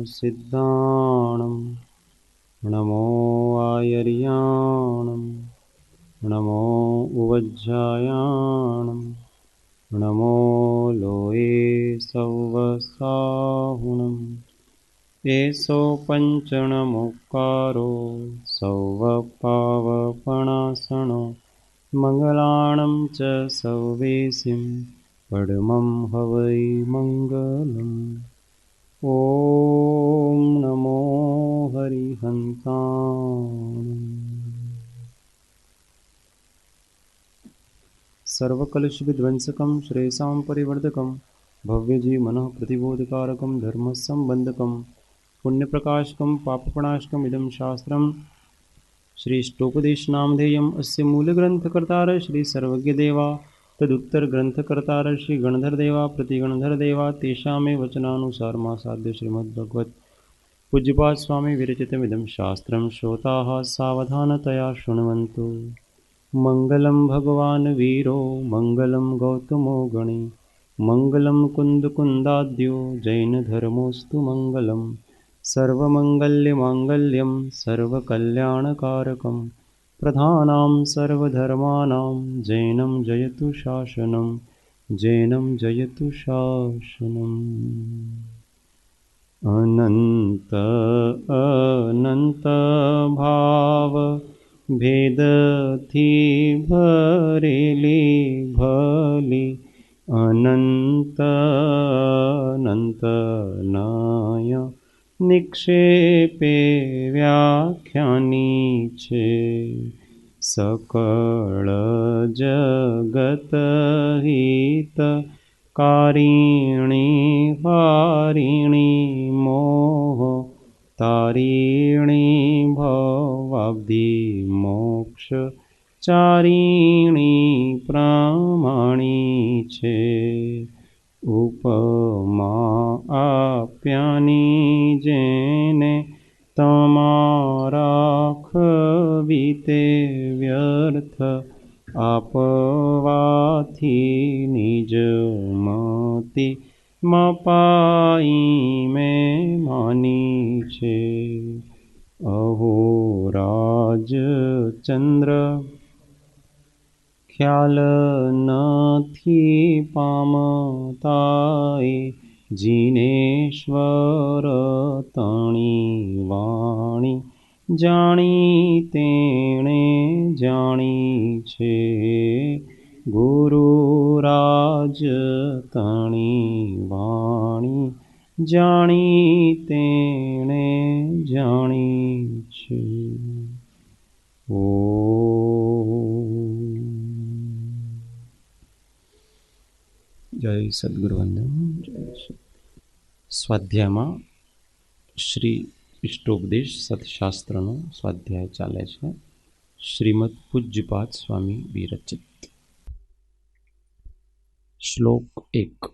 सिद्धाणं नमो आयर्याणं नमो उवज्जायाणं नमो लोये सौवसाहुणम् एषो पञ्चणमुक्कारो सौवपावपणासनो मङ्गलाणं च सौवेशिं परमं हवै मङ्गलम् ॐ नमो हरिहन्ताणम् सर्वकलुषविध्वंसकं श्रेयसां परिवर्धकं भव्यजीवमनः प्रतिबोधकारकं धर्मसम्बन्धकं पुण्यप्रकाशकं पापप्रणाशकम् इदं शास्त्रं श्रीष्टोपदेशनामधेयम् अस्य मूलग्रन्थकर्तार श्री सर्वज्ञदेवा तदुत्तरग्रन्थकर्तार श्री गणधरदेवा प्रतिगणधरदेवा तेषामे वचनानुसारमासाद्य श्रीमद्भगवत् पूज्यपाद स्वामी विरचितमिदं शास्त्रं श्रोताः सावधानतया शृण्वन्तु। मङ्गलं भगवान् वीरो मङ्गलं गौतमो गणे मङ्गलं कुन्दकुन्दाद्यो जैनधर्मोऽस्तु मङ्गलम् सर्वमङ्गल्यमाङ्गल्यं सर्वकल्याणकारकं प्रधानां सर्वधर्माणां जैनं जयतु शासनं जैनं जयतु शासनम्। अनन्त अनन्त भाव भेदथी भरेली भली अनंत अनंत नाय निक्षेपे व्याख्यानी छे सकळ जगत हित कारिणी हारिणी मोह तारिणी भवाब्धि मोक्ष चारिणी प्रामाणी छे उपमा आप्यानी जेने तमारा खवीते व्यर्थ आपवाथी निज मति मपाई में मानी छे अहोराज चंद्र ख्याल नथी पामताए जिनेश्वर तणी वाणी जाणी तेणे जाणी छे गुरुराज तणी वाणी जाणी तेणे जाणी छे। जय सद्गुरुवंदन। जय स्वाध्यायમાં શ્રી ઇષ્ટોપદેશ સત્શાસ્ત્રનો સ્વાધ્યાય ચાલે છે। શ્રીમદ પૂજ્યપાદ સ્વામી વિરચિત। શ્લોક 1।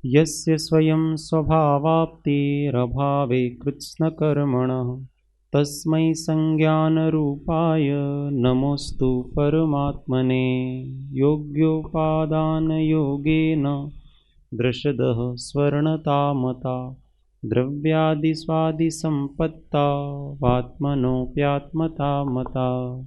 यस्य स्वयं स्वभावाप्तिरभावे कृत्स्नकर्मणः तस्मै संज्ञानरूपाय नमोस्तु परमात्मने। योग्योपादानयोगेन दृषदः स्वर्णतामता द्रव्यादिस्वादिसम्पत्ता वात्मनोऽप्यात्मता मता।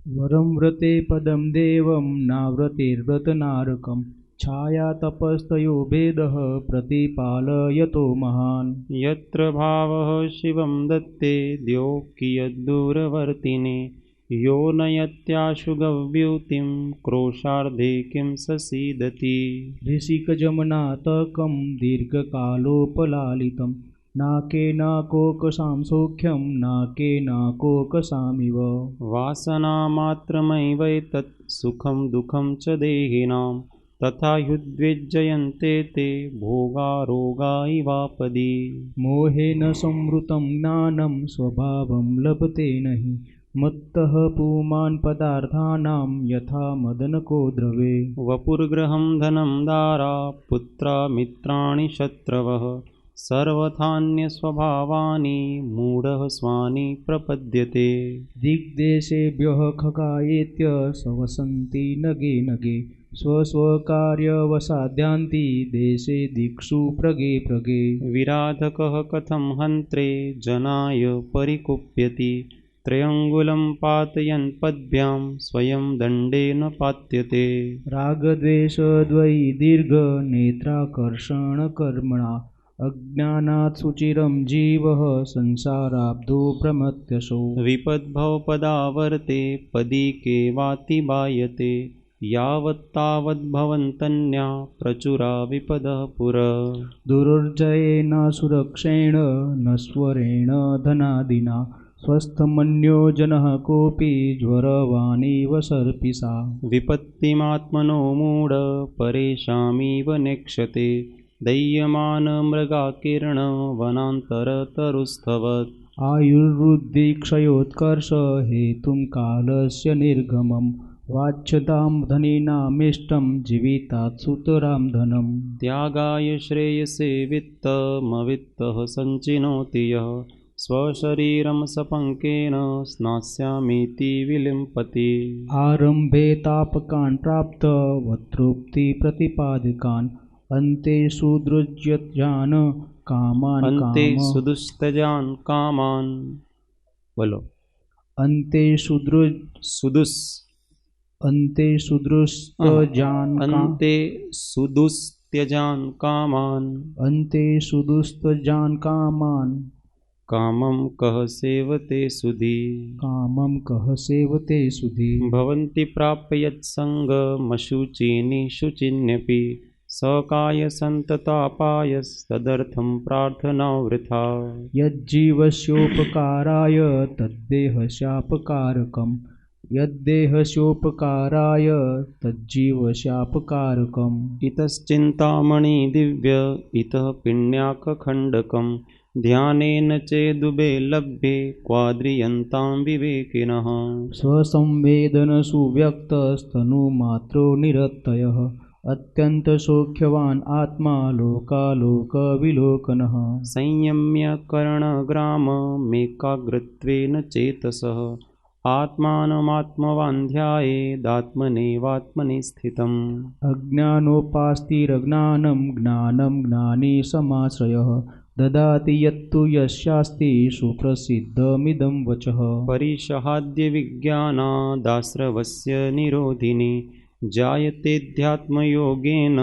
वरं व्रते पदं देवं नाव्रतेर्व्रतनारकं छाया तपस्तयो भेदः प्रतिपालयतो महान्। यत्र भावः शिवं दत्ते द्यौ कियद्दूरवर्तिने यो नयत्याशु गव्यूतिं क्रोशार्धे किं ससीदति। ऋषिकजमनातकं दीर्घकालोपलालितं नाके नाकोकसां सौख्यं नाके नाकोकसामिव। वासनामात्रमैवैतत् सुखं दुःखं च देहिनां तथा ह्युद्विज्जयन्ते ते भोगारोगा इवापदि। मोहेन संवृतं ज्ञानं स्वभावं लभते नहि मत्तः पुमान् पदार्थानां यथा मदनको द्रवे। वपुर्गृहं धनं दारा पुत्रा मित्राणि शत्रवः सर्वथान्यस्वभावानि मूढः स्वानि प्रपद्यते। दिग्देशेभ्यः खगायेत्य सवसन्ति नगे नगे स्वस्वकार्यवसाद्यान्ति देशे दिक्षु प्रगे प्रगे विराधकः कथं हन्त्रे जनाय परिकुप्यति त्रयङ्गुलं पातयन् पद्भ्यां स्वयं दण्डेन पात्यते रागद्वेषद्वयी दीर्घनेत्राकर्षणकर्मणा अज्ञानात् सुचिरं जीवः संसाराब्धो भ्रमत्यसौ विपद्भवपदावर्ते पदीके वातिबायते यावत्तावद्भवन्तन्या प्रचुरा विपदः पुर दुर्जयेन सुरक्षेण नश्वरेण धनादिना स्वस्थमन्यो जनः कोऽपि ज्वरवानिव सर्पिषा विपत्तिमात्मनो मूढ परेषामिव नेक्षते दह्यमानमृगाकीर्ण वनान्तरतरुस्थवत् आयुर्वृद्धिक्षयोत्कर्ष हेतुं कालस्य निर्गमं वाच्यतां धनिनामिष्टं जीवितात् सुतरां धनम् त्यागाय श्रेयसे वित्तमवित्तः सञ्चिनोति यः स्वशरीरं सपङ्केन स्नास्यामीति विलिम्पति आरम्भे तापकान् प्राप्त वतृप्तिप्रतिपादकान् अन्ते सुदृज्यजान् कामान् अन्ते काम सुदुस्तजान् कामान् बोलो अन्ते सुदृष्टजान् अन्ते सुदुस्त्यजान् कामान् अन्ते सुदुस्तजान् कामान् कामं कः सेवते सुधी कामं कः सेवते सुधी भवन्ति प्राप्य यत्सङ्गमशुचीनि शुचिन्यपि सकायसन्ततापायस्तदर्थं प्रार्थना वृथा यज्जीवस्योपकाराय तद्देहस्यापकारकम् यद्देहस्योपकाराय तज्जीवस्यापकारकम् इतश्चिन्तामणि दिव्य इतः पिण्याकखण्डकं ध्यानेन चेदुबे लभ्ये क्वाद्रियन्तां विवेकिनः स्वसंवेदनसुव्यक्तस्तनुमात्रो निरत्ययः अत्यन्तसौख्यवान् आत्मा लोकालोकविलोकनः संयम्य करणग्राममेकाग्रत्वेन चेतसः आत्मानमात्मवान् ध्यायेदात्मनेवात्मनि स्थितम् अज्ञानोपास्तिरज्ञानं ज्ञानं ज्ञानी समाश्रयः ददाति यत्तु यस्यास्ति सुप्रसिद्धमिदं वचः परिषहाद्य विज्ञानादाश्रवस्य निरोधिनी जायतेऽध्यात्मयोगेन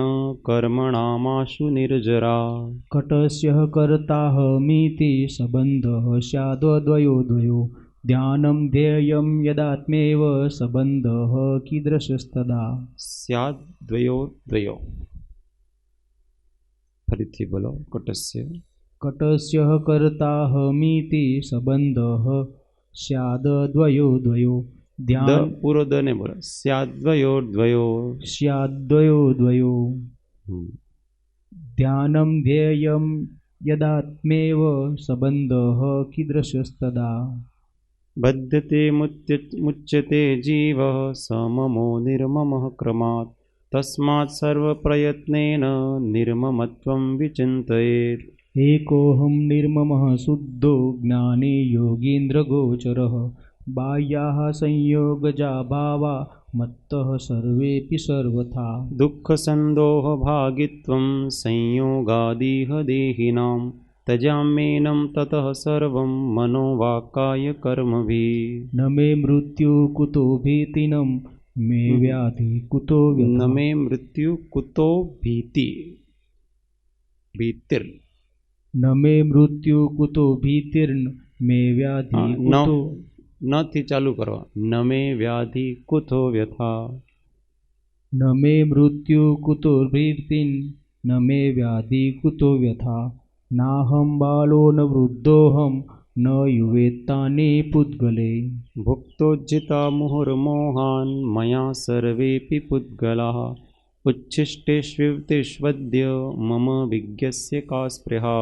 कर्मणामाशु निर्जरा कटस्य कर्ताहमीति सम्बन्धः स्याद्वयो ध्यानं ध्येयं यदात्मेव सम्बन्धः कीदृशस्तदा स्याद्वयो फरीथी बोलो कटस्य कर्ताहमीति सम्बन्धः स्याद्वयो ध्यान पूर्व द ने बोला स्याद्वयो ध्यानं ध्येयं यदात्मेव सम्बन्धः कीदृशस्तदा बध्यते मुच्यते जीवः सममो निर्ममः क्रमात् तस्मात् सर्वप्रयत्नेन निर्ममत्वं विचिन्तयेत् एकोऽहं निर्ममः शुद्धो ज्ञानी योगीन्द्रगोचरः बाह्याः संयोगजा भावा मत्तः सर्वेऽपि सर्वथा दुःखसन्दोहभागित्वं संयोगादिह देहिनां त्यजाम्येनं ततः सर्वं मनोवाक्काय कर्मभिः न मे मृत्यु कुतो भीतिनं मे व्याधि कुतो व्यथा न मे मृत्यु कुतो भीतिर् न मे मृत्यु कुतो भीतिर्न मे व्याधि कुतो न थी चालू करवा न मे व्याधि कुतो व्यथा न मे मृत्यु कुतो भीतिर्न न मे व्याधि कुतो व्यथा नाहं बालो न वृद्धोऽहं न युवेत्तानि पुद्गले भुक्तोज्झिता मुहुर्मोहान् मया सर्वेऽपि पुद्गलाः उच्छिष्टेष्विवतिष्वद्य मम विज्ञस्य का स्पृहा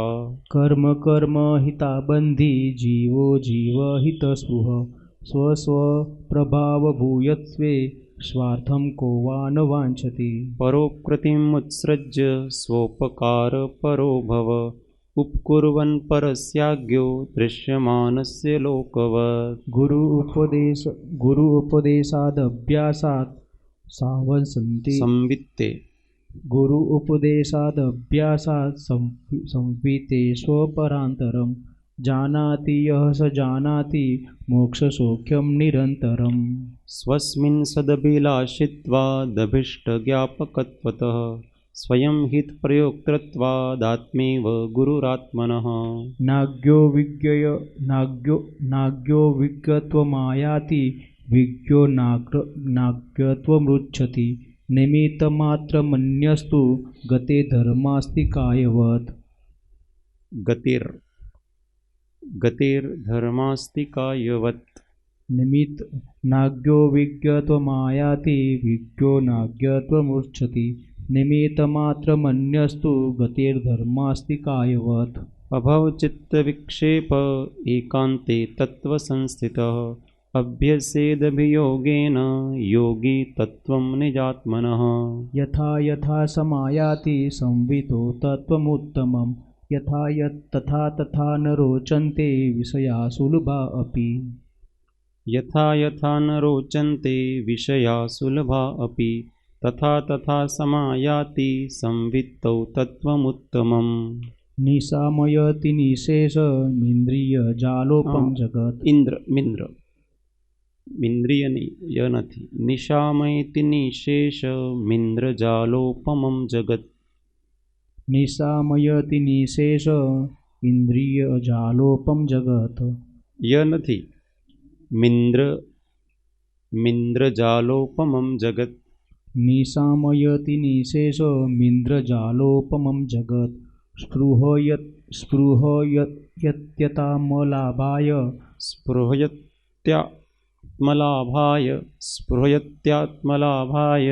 कर्म कर्म हिताबन्धी जीवो जीवहितस्पृह स्वस्वप्रभावभूयत्वे स्वार्थं को वा न वाञ्छति परोकृतिमुत्सृज्य स्वोपकार परो भव उपकुर्वन् परस्याज्ञो दृश्यमानस्य लोकवत् गुरु उपदेशादभ्यासात् सावसन्ति संवित्ते गुरु उपदेशादभ्यासात् संवितेष्वपरान्तरं जानाति यः स जानाति मोक्षसौख्यं निरन्तरम्। स्वस्मिन् सदभिलाषित्वादभीष्टज्ञापकत्वतः स्वयं हितप्रयोक्तृत्वादात्मेव गुरुरात्मनः। नाज्ञो विज्ञत्वमायाति विज्ञो नाज्ञत्वमृच्छति निमित्तमात्रमन्यस्तु गते धर्मास्ति कायवत्। गतिर्धर्मास्ति कायवत्। निमित्त नाज्ञो विज्ञत्वमायाति विज्ञो नाज्ञत्वमृच्छति निमित्तमात्रमन्यस्तु गतिर्धर्मास्ति कायवत्। अभवचित्तविक्षेप एकान्ते तत्त्वसंस्थितः अभ्यसेदभियोगेन योगी तत्त्वं निजात्मनः। यथा यथा समायाति संवितो तत्त्वमुत्तमं यथा तथा तथा न रोचन्ते विषया सुलभा अपि। यथा यथा न रोचन्ते विषया सुलभा अपि तथा तथा समायाति संवित्तौ तत्त्वमुत्तमम्। निशामयति निशेषमिन्द्रियजालोपं जगत्। मिन्द्रिय नहीं यह नहीं। निशामयति निशेषमिन्द्रजालोपमं जगत्। निशामयति निशेष इन्द्रियजालोपं जगत्। यह नहीं। मिन्द्रजालोपमं जगत्। निशामयति निशेषमिन्द्रजालोपमं जगत्। स्पृहयत्यतामलाभाय स्पृहयत्यात्मलाभाय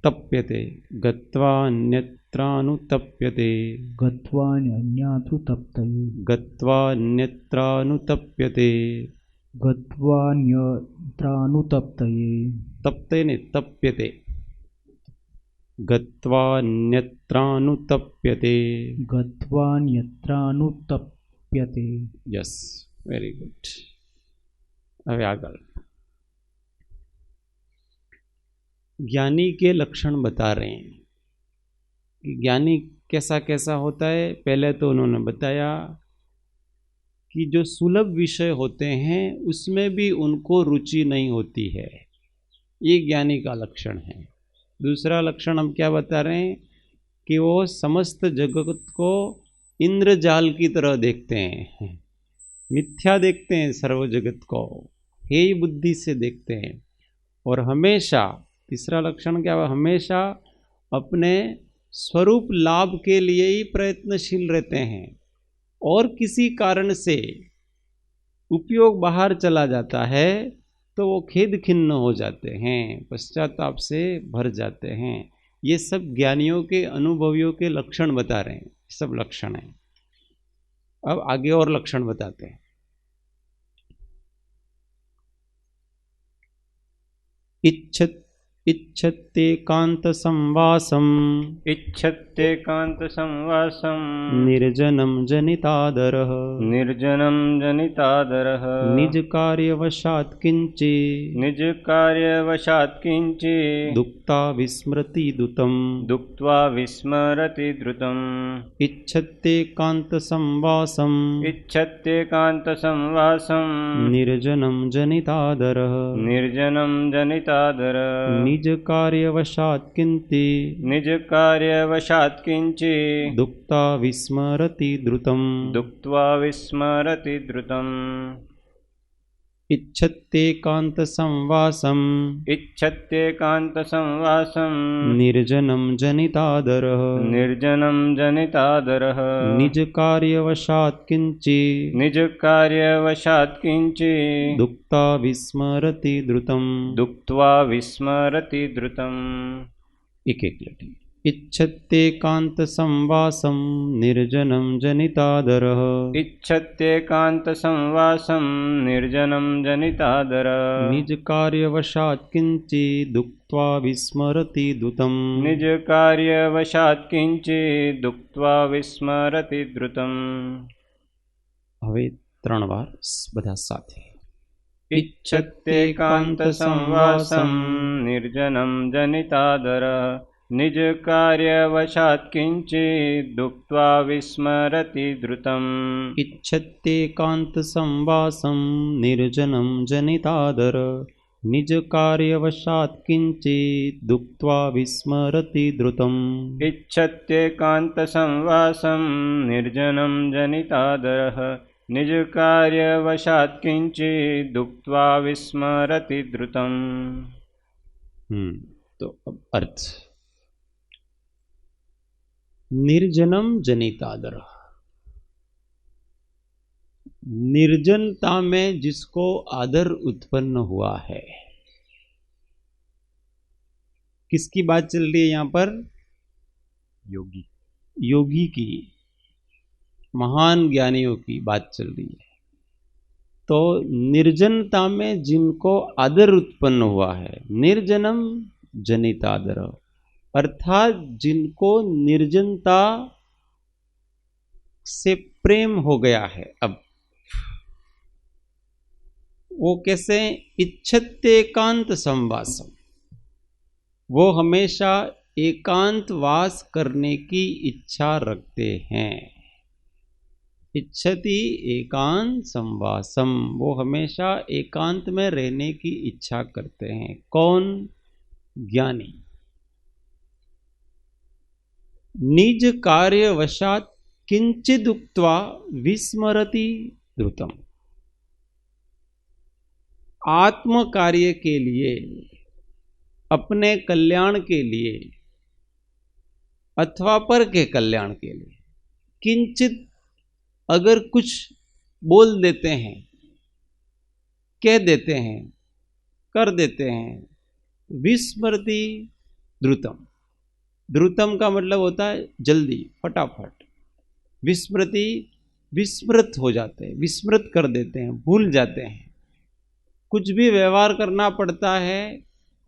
तप्यते गत्वान्यत्रानुतप्यते तप्ते ने तप्यते गत्वान्यत्रानुतप्यते। Yes, very good. હવે આગળ ज्ञानी के लक्षण बता रहे हैं कि ज्ञानी कैसा कैसा होता है। पहले तो उन्होंने बताया कि जो सुलभ विषय होते हैं उसमें भी उनको रुचि नहीं होती है, ये ज्ञानी का लक्षण है। दूसरा लक्षण हम क्या बता रहे हैं कि वो समस्त जगत को इंद्रजाल की तरह देखते हैं, मिथ्या देखते हैं, सर्व जगत को हेय बुद्धि से देखते हैं। और हमेशा तीसरा लक्षण क्या हुआ, हमेशा अपने स्वरूप लाभ के लिए ही प्रयत्नशील रहते हैं और किसी कारण से उपयोग बाहर चला जाता है तो वो खेद खिन्न हो जाते हैं, पश्चाताप से भर जाते हैं। ये सब ज्ञानियों के अनुभवियों के लक्षण बता रहे हैं, सब लक्षण हैं। अब आगे और लक्षण बताते हैं। इच्छत्येकांत संवासम निर्जनम जनितादरः निज कार्यवशात् किंचि दुक्त्वा विस्मरति द्रुतम् इच्छत्येकांत संवासम निर्जनम जनितादरः निज कार्यवशात् किंचि दुक्त्वा विस्मरति द्रुतम् इच्छत्येकांत संवासम निर्जनम जनितादरः निज कार्यवशात् किंचि दुक्त्वा विस्मरति द्रुतम् एक एक लटी। इच्छत्येकांत संवासम निर्जनम जनितादरः। इच्छत्येकांत संवासम निर्जनम जनितादरः। निज कार्यवशात् किंचिदुक्त्वा विस्मरति द्रुतम्। निज कार्यवशात् किंचिदुक्त्वा विस्मरति द्रुतम्। હવે 3 વાર બધા સાથે। इच्छत्येकांत संवासम निर्जनम जनितादरः। निज कार्यवशात् किंचिदुक्त्वा विस्मरति द्रुतम्। इच्छत्येकांत संवासम निर्जनम जनितादरः। निज कार्यवशात् किंचिदुक्त्वा विस्मरति द्रुतम्। इच्छत्येकांत संवासम निर्जनम जनितादरः। निज कार्यवशात् किंचिदुक्त्वा विस्मरति द्रुतम्। तो अब अर्थ। निर्जनम जनितादरः, निर्जनता में जिसको आदर उत्पन्न हुआ है। किसकी बात चल रही है यहां पर? योगी, योगी की, महान ज्ञानियों की बात चल रही है। तो निर्जनता में जिनको आदर उत्पन्न हुआ है, निर्जनम जनितादर, अर्थात जिनको निर्जनता से प्रेम हो गया है। अब वो कैसे? इच्छत्येकांत संवासम, वो हमेशा एकांत वास करने की इच्छा रखते हैं। इच्छति एकांत संवासम, वो हमेशा एकांत में रहने की इच्छा करते हैं। कौन? ज्ञानी। निज कार्यवशात् किंचिदुक्त्वा विस्मरति द्रुतम्, आत्म कार्य के लिए, अपने कल्याण के लिए अथवा पर के कल्याण के लिए किंचित अगर कुछ बोल देते हैं, कह देते हैं, कर देते हैं, विस्मरति द्रुतम, द्रुतम का मतलब होता है जल्दी, फटाफट। विस्मृति, विस्मृत हो जाते हैं, विस्मृत कर देते हैं, भूल जाते हैं। कुछ भी व्यवहार करना पड़ता है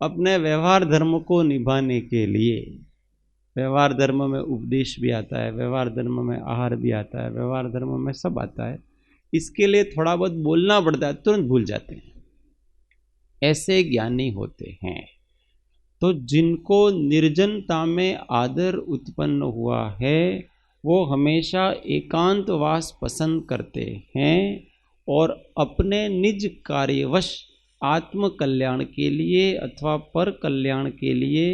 अपने व्यवहार धर्म को निभाने के लिए। व्यवहार धर्म में उपदेश भी आता है, व्यवहार धर्म में आहार भी आता है, व्यवहार धर्म में सब आता है। इसके लिए थोड़ा बहुत बोलना पड़ता है, तुरंत भूल जाते हैं। ऐसे ज्ञानी होते हैं। तो जिनको निर्जनता में आदर उत्पन्न हुआ है, वो हमेशा एकांतवास पसंद करते हैं और अपने निज कार्यवश आत्म कल्याण के लिए अथवा पर कल्याण के लिए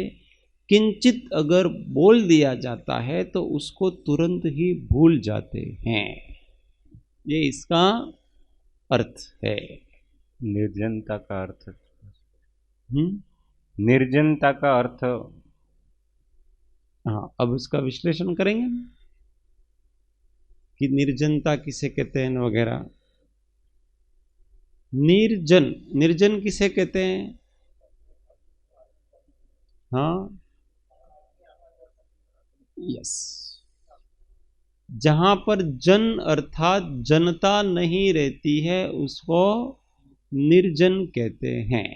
किंचित अगर बोल दिया जाता है तो उसको तुरंत ही भूल जाते हैं। ये इसका अर्थ है। निर्जनता का अर्थ, निर्जनता का अर्थ। हाँ, अब उसका विश्लेषण करेंगे कि निर्जनता किसे कहते हैं वगैरह। निर्जन, निर्जन किसे कहते हैं? हाँ, यस, जहां पर जन अर्थात जनता नहीं रहती है उसको निर्जन कहते हैं।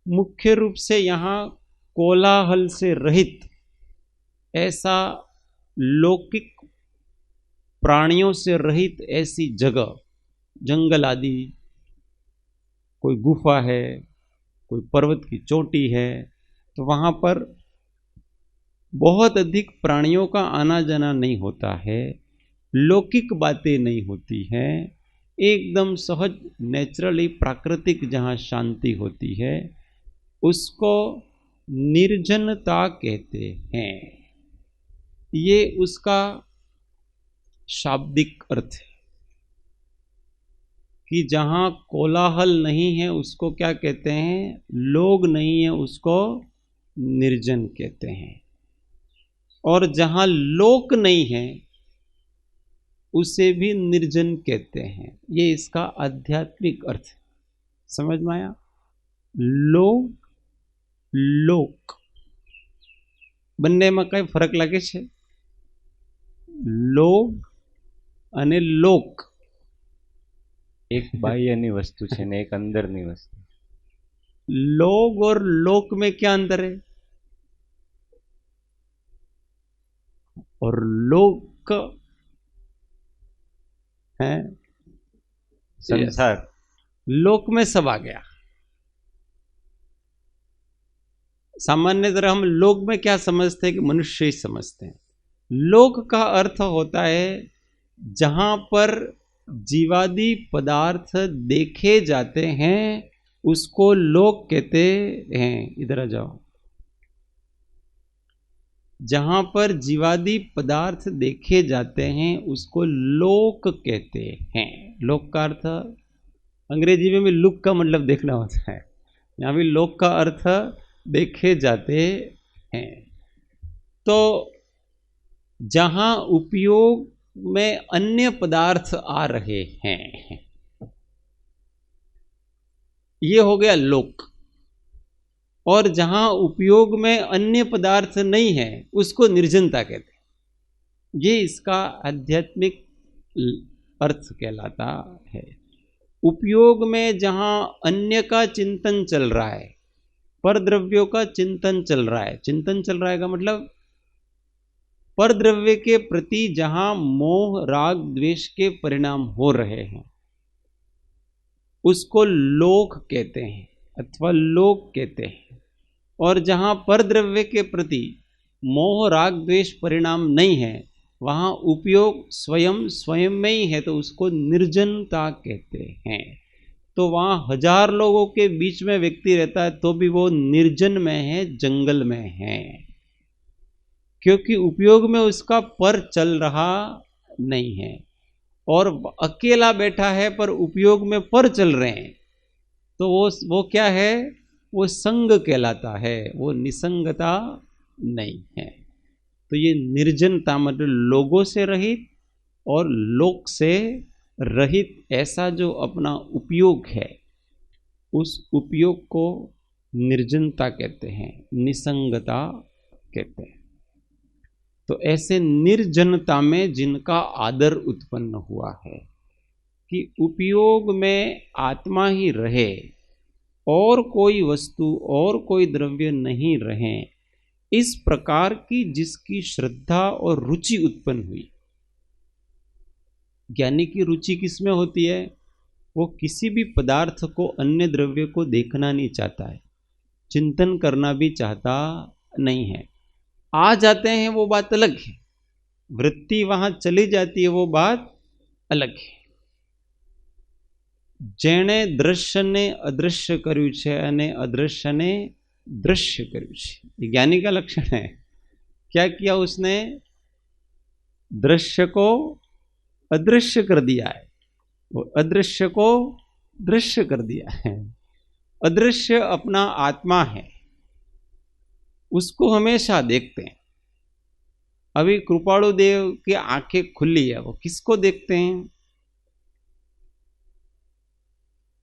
मुख्य रूप से यहां कोलाहल से रहित, ऐसा लौकिक प्राणियों से रहित ऐसी जगह, जंगल आदि, कोई गुफा है, कोई पर्वत की चोटी है, तो वहां पर बहुत अधिक प्राणियों का आना जाना नहीं होता है, लौकिक बातें नहीं होती हैं, एकदम सहज नेचुरली प्राकृतिक जहाँ शांति होती है उसको निर्जनता कहते हैं। ये उसका शाब्दिक अर्थ है कि जहाँ कोलाहल नहीं है उसको क्या कहते हैं? लोग नहीं है उसको निर्जन कहते हैं। और जहाँ लोक नहीं है उसे भी निर्जन कहते हैं। ये इसका आध्यात्मिक अर्थ है। समझ में आया? लोक, लोक, બંનેમાં કઈ ફરક લાગે છે? લોગ અને લોક. એક બાહ્યની વસ્તુ છે ને એક અંદરની વસ્તુ. लोग और लोक में क्या अंतर है? और लोक है संसार. लोक में सब आ गया. सामान्य तरह हम लोक में क्या समझते हैं कि मनुष्य ही समझते हैं. लोक का अर्थ होता है जहां पर जीवादि पदार्थ देखे जाते हैं उसको लोक कहते हैं. इधर आ जाओ. जहां पर जीवादि पदार्थ देखे जाते हैं उसको लोक कहते हैं. लोक का अर्थ अंग्रेजी में भी लुक का मतलब देखना होता है. यहाँ भी लोक का अर्थ देखे जाते हैं. तो जहां उपयोग में अन्य पदार्थ आ रहे हैं ये हो गया लोक. और जहां उपयोग में अन्य पदार्थ नहीं है उसको निर्जनता कहते हैं. ये इसका आध्यात्मिक अर्थ कहलाता है. उपयोग में जहां अन्य का चिंतन चल रहा है, परद्रव्यों का चिंतन चल रहा है. चिंतन चल रहा है का मतलब परद्रव्य के प्रति जहां मोह राग द्वेष के परिणाम हो रहे हैं उसको लोक कहते हैं अथवा लोक कहते हैं. और जहां परद्रव्य के प्रति मोह राग द्वेष परिणाम नहीं है वहां उपयोग स्वयं में ही है तो उसको निर्जनता कहते हैं. तो वहां 1000 लोगों के बीच में व्यक्ति रहता है तो भी वो निर्जन में है, जंगल में है, क्योंकि उपयोग में उसका पर चल रहा नहीं है. और अकेला बैठा है पर उपयोग में पर चल रहे हैं तो वो क्या है? वो संग कहलाता है, वो निसंगता नहीं है. तो ये निर्जनता मतलब लोगों से रहित और लोक से रहित ऐसा जो अपना उपयोग है उस उपयोग को निर्जनता कहते हैं, निसंगता कहते हैं. तो ऐसे निर्जनता में जिनका आदर उत्पन्न हुआ है कि उपयोग में आत्मा ही रहे और कोई वस्तु और कोई द्रव्य नहीं रहे, इस प्रकार की जिसकी श्रद्धा और रुचि उत्पन्न हुई. ज्ञानी की रुचि किसमें होती है? वो किसी भी पदार्थ को अन्य द्रव्य को देखना नहीं चाहता है, चिंतन करना भी चाहता नहीं है. आ जाते हैं वो बात अलग है, वृत्ति वहां चली जाती है वो बात अलग है. જેણે દ્રશ્યને અદૃશ્ય કર્યું છે અને અદૃશ્યને दृश्य કર્યું છે. ये ज्ञानी का लक्षण है. क्या किया उसने? दृश्य को अदृश्य कर दिया है, वो अदृश्य को दृश्य कर दिया है. अदृश्य अपना आत्मा है, उसको हमेशा देखते हैं. अभी कृपाणु देव की आंखें खुली है, वो किसको देखते हैं?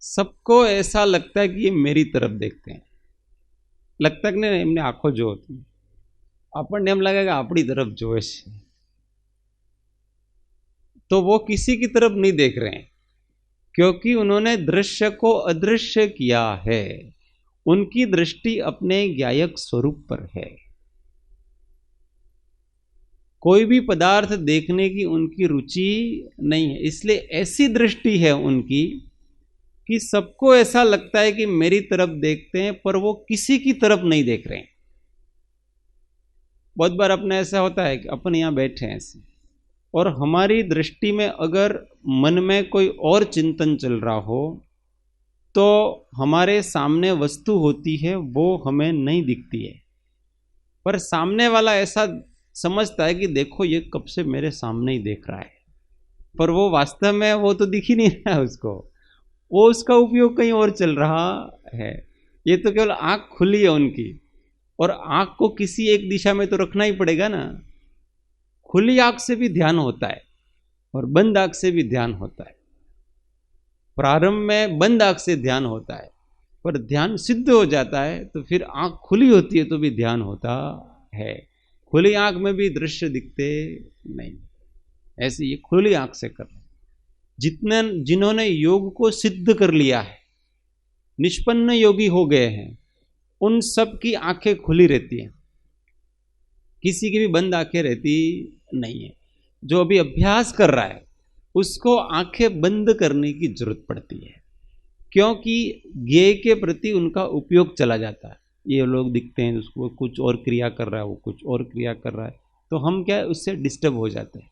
सबको ऐसा लगता है कि ये मेरी तरफ देखते हैं. लगता कि नहीं एमने आंखों जो होती આપણને એમ લાગે કે આપણી तरफ જોવે છે. तो वो किसी की तरफ नहीं देख रहे हैं क्योंकि उन्होंने दृश्य को अदृश्य किया है. उनकी दृष्टि अपने ज्ञायक स्वरूप पर है. कोई भी पदार्थ देखने की उनकी रुचि नहीं है, इसलिए ऐसी दृष्टि है उनकी कि सबको ऐसा लगता है कि मेरी तरफ देखते हैं पर वो किसी की तरफ नहीं देख रहे हैं. बहुत बार अपने ऐसा होता है कि अपन यहाँ बैठे हैं ऐसे और हमारी दृष्टि में अगर मन में कोई और चिंतन चल रहा हो तो हमारे सामने वस्तु होती है वो हमें नहीं दिखती है, पर सामने वाला ऐसा समझता है कि देखो ये कब से मेरे सामने ही देख रहा है, पर वो वास्तव में वो तो दिख ही नहीं रहा है उसको, वो उसका उपयोग कहीं और चल रहा है. ये तो केवल आंख खुली है उनकी, और आंख को किसी एक दिशा में तो रखना ही पड़ेगा ना. खुली आंख से भी ध्यान होता है और बंद आंख से भी ध्यान होता है. प्रारंभ में बंद आंख से ध्यान होता है, पर ध्यान सिद्ध हो जाता है तो फिर आंख खुली होती है तो भी ध्यान होता है. खुली आंख में भी दृश्य दिखते नहीं, ऐसे ये खुली आंख से कर रहे। जितने जिन्होंने योग को सिद्ध कर लिया है, निष्पन्न योगी हो गए हैं, उन सब की आंखें खुली रहती हैं, किसी की भी बंद आंखें रहती नहीं है। जो अभी अभ्यास कर रहा है उसको आंखें बंद करने की जरूरत पड़ती है, क्योंकि ज्ञेय के प्रति उनका उपयोग चला जाता है। ये लोग दिखते हैं, उसको कुछ और क्रिया कर रहा है, वो कुछ और क्रिया कर रहा है, तो हम क्या है उससे डिस्टर्ब हो जाते हैं।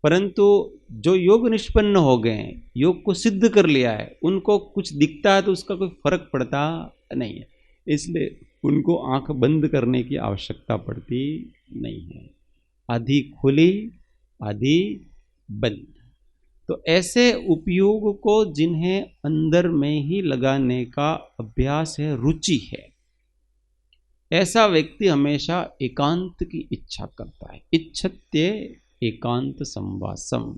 परंतु जो योग निष्पन्न हो गए हैं, योग को सिद्ध कर लिया है, उनको कुछ दिखता है तो उसका कोई फर्क पड़ता नहीं है, इसलिए उनको आंख बंद करने की आवश्यकता पड़ती नहीं है। आधी खुली आधी बंद। तो ऐसे उपयोग को जिन्हें अंदर में ही लगाने का अभ्यास है, रुचि है, ऐसा व्यक्ति हमेशा एकांत की इच्छा करता है। इच्छत्य एकांत संवासम,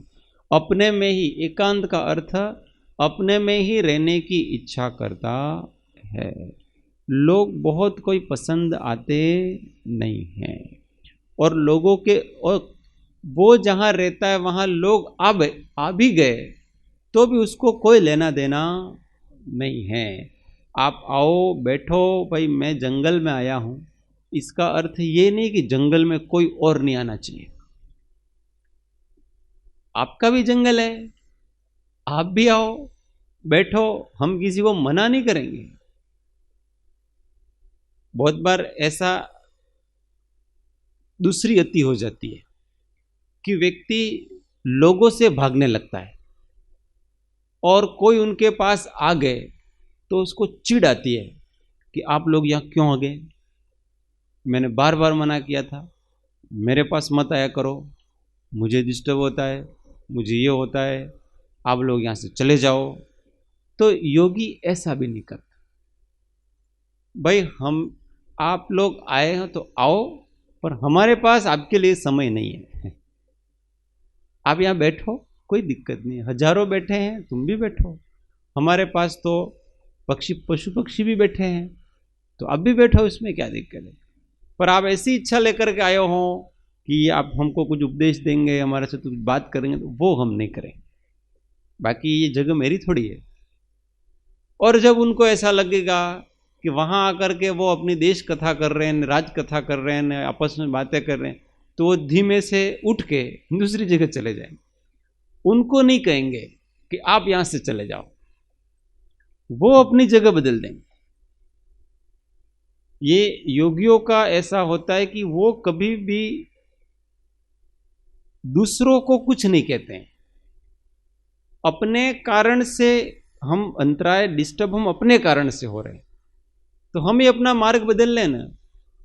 अपने में ही, एकांत का अर्थ अपने में ही रहने की इच्छा करता है। लोग बहुत कोई पसंद आते नहीं हैं, और लोगों के, और वो जहाँ रहता है वहाँ लोग आ भी गए तो भी उसको कोई लेना देना नहीं है। आप आओ बैठो भाई, मैं जंगल में आया हूँ, इसका अर्थ ये नहीं कि जंगल में कोई और नहीं आना चाहिए। आपका भी जंगल है, आप भी आओ बैठो, हम किसी को मना नहीं करेंगे। बहुत बार ऐसा दूसरी अति हो जाती है कि व्यक्ति लोगों से भागने लगता है, और कोई उनके पास आ गए तो उसको चिढ़ आती है कि आप लोग यहाँ क्यों आ गए, मैंने बार बार मना किया था, मेरे पास मत आया करो, मुझे डिस्टर्ब होता है, मुझे ये होता है, आप लोग यहाँ से चले जाओ। तो योगी ऐसा भी नहीं करता। भाई हम, आप लोग आए हैं तो आओ, पर हमारे पास आपके लिए समय नहीं है, आप यहाँ बैठो, कोई दिक्कत नहीं है, हजारों बैठे हैं, तुम भी बैठो, हमारे पास तो पशु पक्षी भी बैठे हैं, तो आप भी बैठो, इसमें क्या दिक्कत है। पर आप ऐसी इच्छा लेकर के आए हो कि आप हमको कुछ उपदेश देंगे, हमारे से कुछ बात करेंगे, तो वो हम नहीं करेंगे, बाकी ये जगह मेरी थोड़ी है। और जब उनको ऐसा लगेगा कि वहां आकर के वो अपनी देश कथा कर रहे हैं, राज कथा कर रहे हैं, आपस में बातें कर रहे हैं, तो वो धीमे से उठ के दूसरी जगह चले जाएंगे। उनको नहीं कहेंगे कि आप यहां से चले जाओ, वो अपनी जगह बदल देंगे। ये योगियों का ऐसा होता है कि वो कभी भी दूसरों को कुछ नहीं कहते हैं। अपने कारण से हम अंतराय, डिस्टर्ब हम अपने कारण से हो रहे हैं, तो हम ही अपना मार्ग बदल लेना,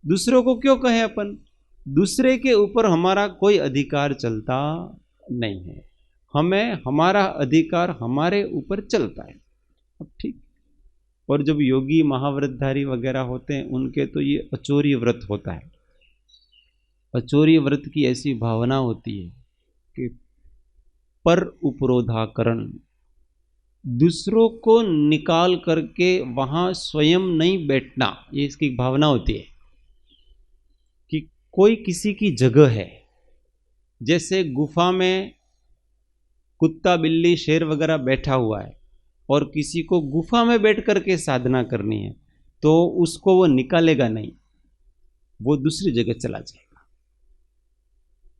दूसरों को क्यों कहें अपन। दूसरे के ऊपर हमारा कोई अधिकार चलता नहीं है, हमें हमारा अधिकार हमारे ऊपर चलता है। अब ठीक। और जब योगी महाव्रतधारी वगैरह होते हैं, उनके तो ये अचौर्य व्रत होता है। अचौर्य व्रत की ऐसी भावना होती है कि पर उपरोधाकरण, दूसरों को निकाल करके वहां स्वयं नहीं बैठना, ये इसकी भावना होती है कि कोई किसी की जगह है। जैसे गुफा में कुत्ता बिल्ली शेर वगैरह बैठा हुआ है, और किसी को गुफा में बैठ करके साधना करनी है, तो उसको वो निकालेगा नहीं, वो दूसरी जगह चला जाएगा,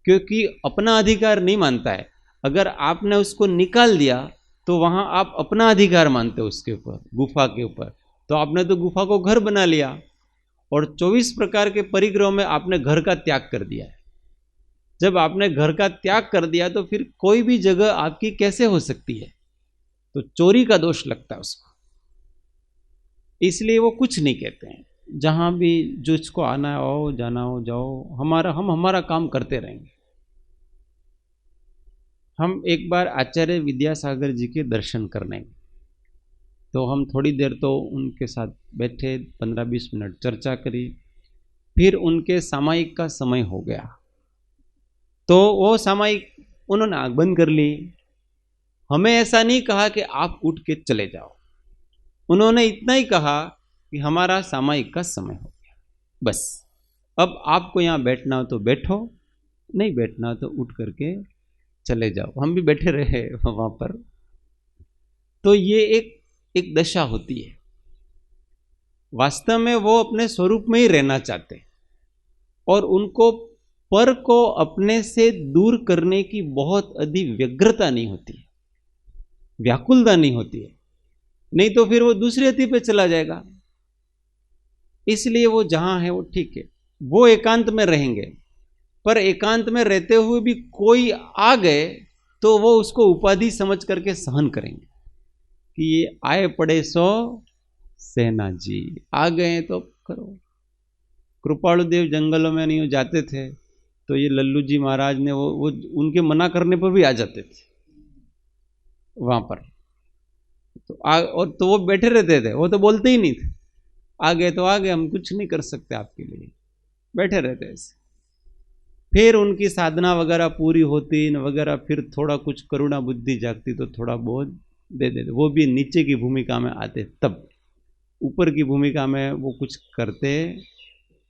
क्योंकि अपना अधिकार नहीं मानता है। अगर आपने उसको निकाल दिया तो वहां आप अपना अधिकार मानते हो उसके ऊपर, गुफा के ऊपर, तो आपने तो गुफा को घर बना लिया, और 24 प्रकार के परिग्रहों में आपने घर का त्याग कर दिया है। जब आपने घर का त्याग कर दिया तो फिर कोई भी जगह आपकी कैसे हो सकती है, तो चोरी का दोष लगता है उसको। इसलिए वो कुछ नहीं कहते हैं, जहां भी जो इसको आना हो, जाना हो जाओ, हम हमारा काम करते रहेंगे। हम एक बार आचार्य विद्यासागर जी के दर्शन करने, तो हम थोड़ी देर तो उनके साथ बैठे, 15-20 मिनट चर्चा करी, फिर उनके सामायिक का समय हो गया, तो वो सामायिक उन्होंने आंख बंद कर ली। हमें ऐसा नहीं कहा कि आप उठ के चले जाओ, उन्होंने इतना ही कहा कि हमारा सामायिक का समय हो गया, बस अब आपको यहाँ बैठना हो तो बैठो, नहीं बैठना हो तो उठ करके चले जाओ। हम भी बैठे रहे वहां पर। तो ये एक दशा होती है। वास्तव में वो अपने स्वरूप में ही रहना चाहते और उनको पर को अपने से दूर करने की बहुत अधिक व्यग्रता नहीं होती है, व्याकुलता नहीं होती है, नहीं तो फिर वो दूसरी अति पे चला जाएगा। इसलिए वो जहां है वो ठीक है, वो एकांत में रहेंगे। पर एकांत में रहते हुए भी कोई आ गए तो वो उसको उपाधि समझ करके सहन करेंगे कि ये आए पड़े सो सेना जी, आ गए तो करो। कृपाणु देव जंगलों में नहीं जाते थे तो ये लल्लू जी महाराज ने वो उनके मना करने पर भी आ जाते थे वहां पर। और तो वो बैठे रहते थे, वो तो बोलते ही नहीं थे, आ गए तो आ गए, हम कुछ नहीं कर सकते आपके लिए, बैठे रहते ऐसे। फिर उनकी साधना वगैरह पूरी होती वगैरह, फिर थोड़ा कुछ करुणा बुद्धि जागती तो थोड़ा बहुत दे देते। वो भी नीचे की भूमिका में आते, तब ऊपर की भूमिका में वो कुछ करते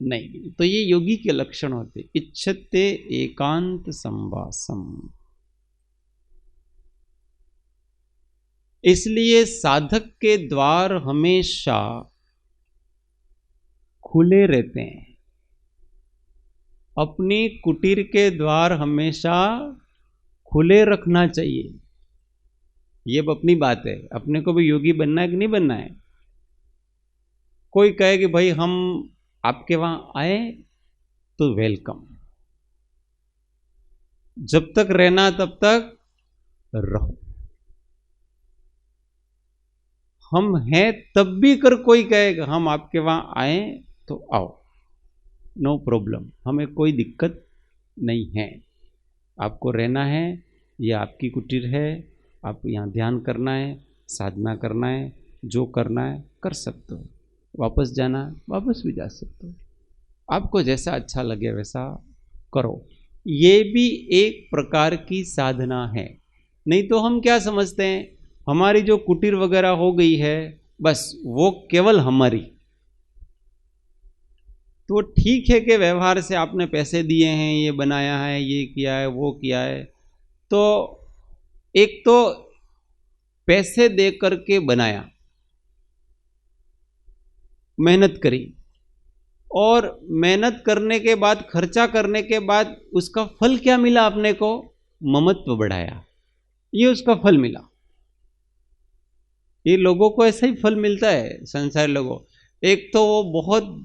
नहीं। तो ये योगी के लक्षण होते, इच्छते एकांत संवासम। इसलिए साधक के द्वार हमेशा खुले रहते हैं, अपनी कुटीर के द्वार हमेशा खुले रखना चाहिए। ये अपनी बात है, अपने को भी योगी बनना है कि नहीं बनना है। कोई कहे कि भाई हम आपके वहां आए तो वेलकम, जब तक रहना तब तक रहो। हम हैं तब भी कर कोई कहेगा हम आपके वहां आए तो आओ, नो प्रॉब्लम, हमें कोई दिक्कत नहीं है। आपको रहना है, ये आपकी कुटीर है, आप यहाँ ध्यान करना है, साधना करना है, जो करना है कर सकते हो। वापस जाना वापस भी जा सकते हो, आपको जैसा अच्छा लगे वैसा करो। ये भी एक प्रकार की साधना है। नहीं तो हम क्या समझते हैं, हमारी जो कुटीर वगैरह हो गई है बस वो केवल हमारी। तो ठीक है कि व्यवहार से आपने पैसे दिए हैं, ये बनाया है, ये किया है, वो किया है, तो एक तो पैसे दे करके बनाया, मेहनत करी, और मेहनत करने के बाद, खर्चा करने के बाद उसका फल क्या मिला अपने को? ममत्व बढ़ाया, ये उसका फल मिला। ये लोगों को ऐसा ही फल मिलता है, संसारी लोगों। एक तो वो बहुत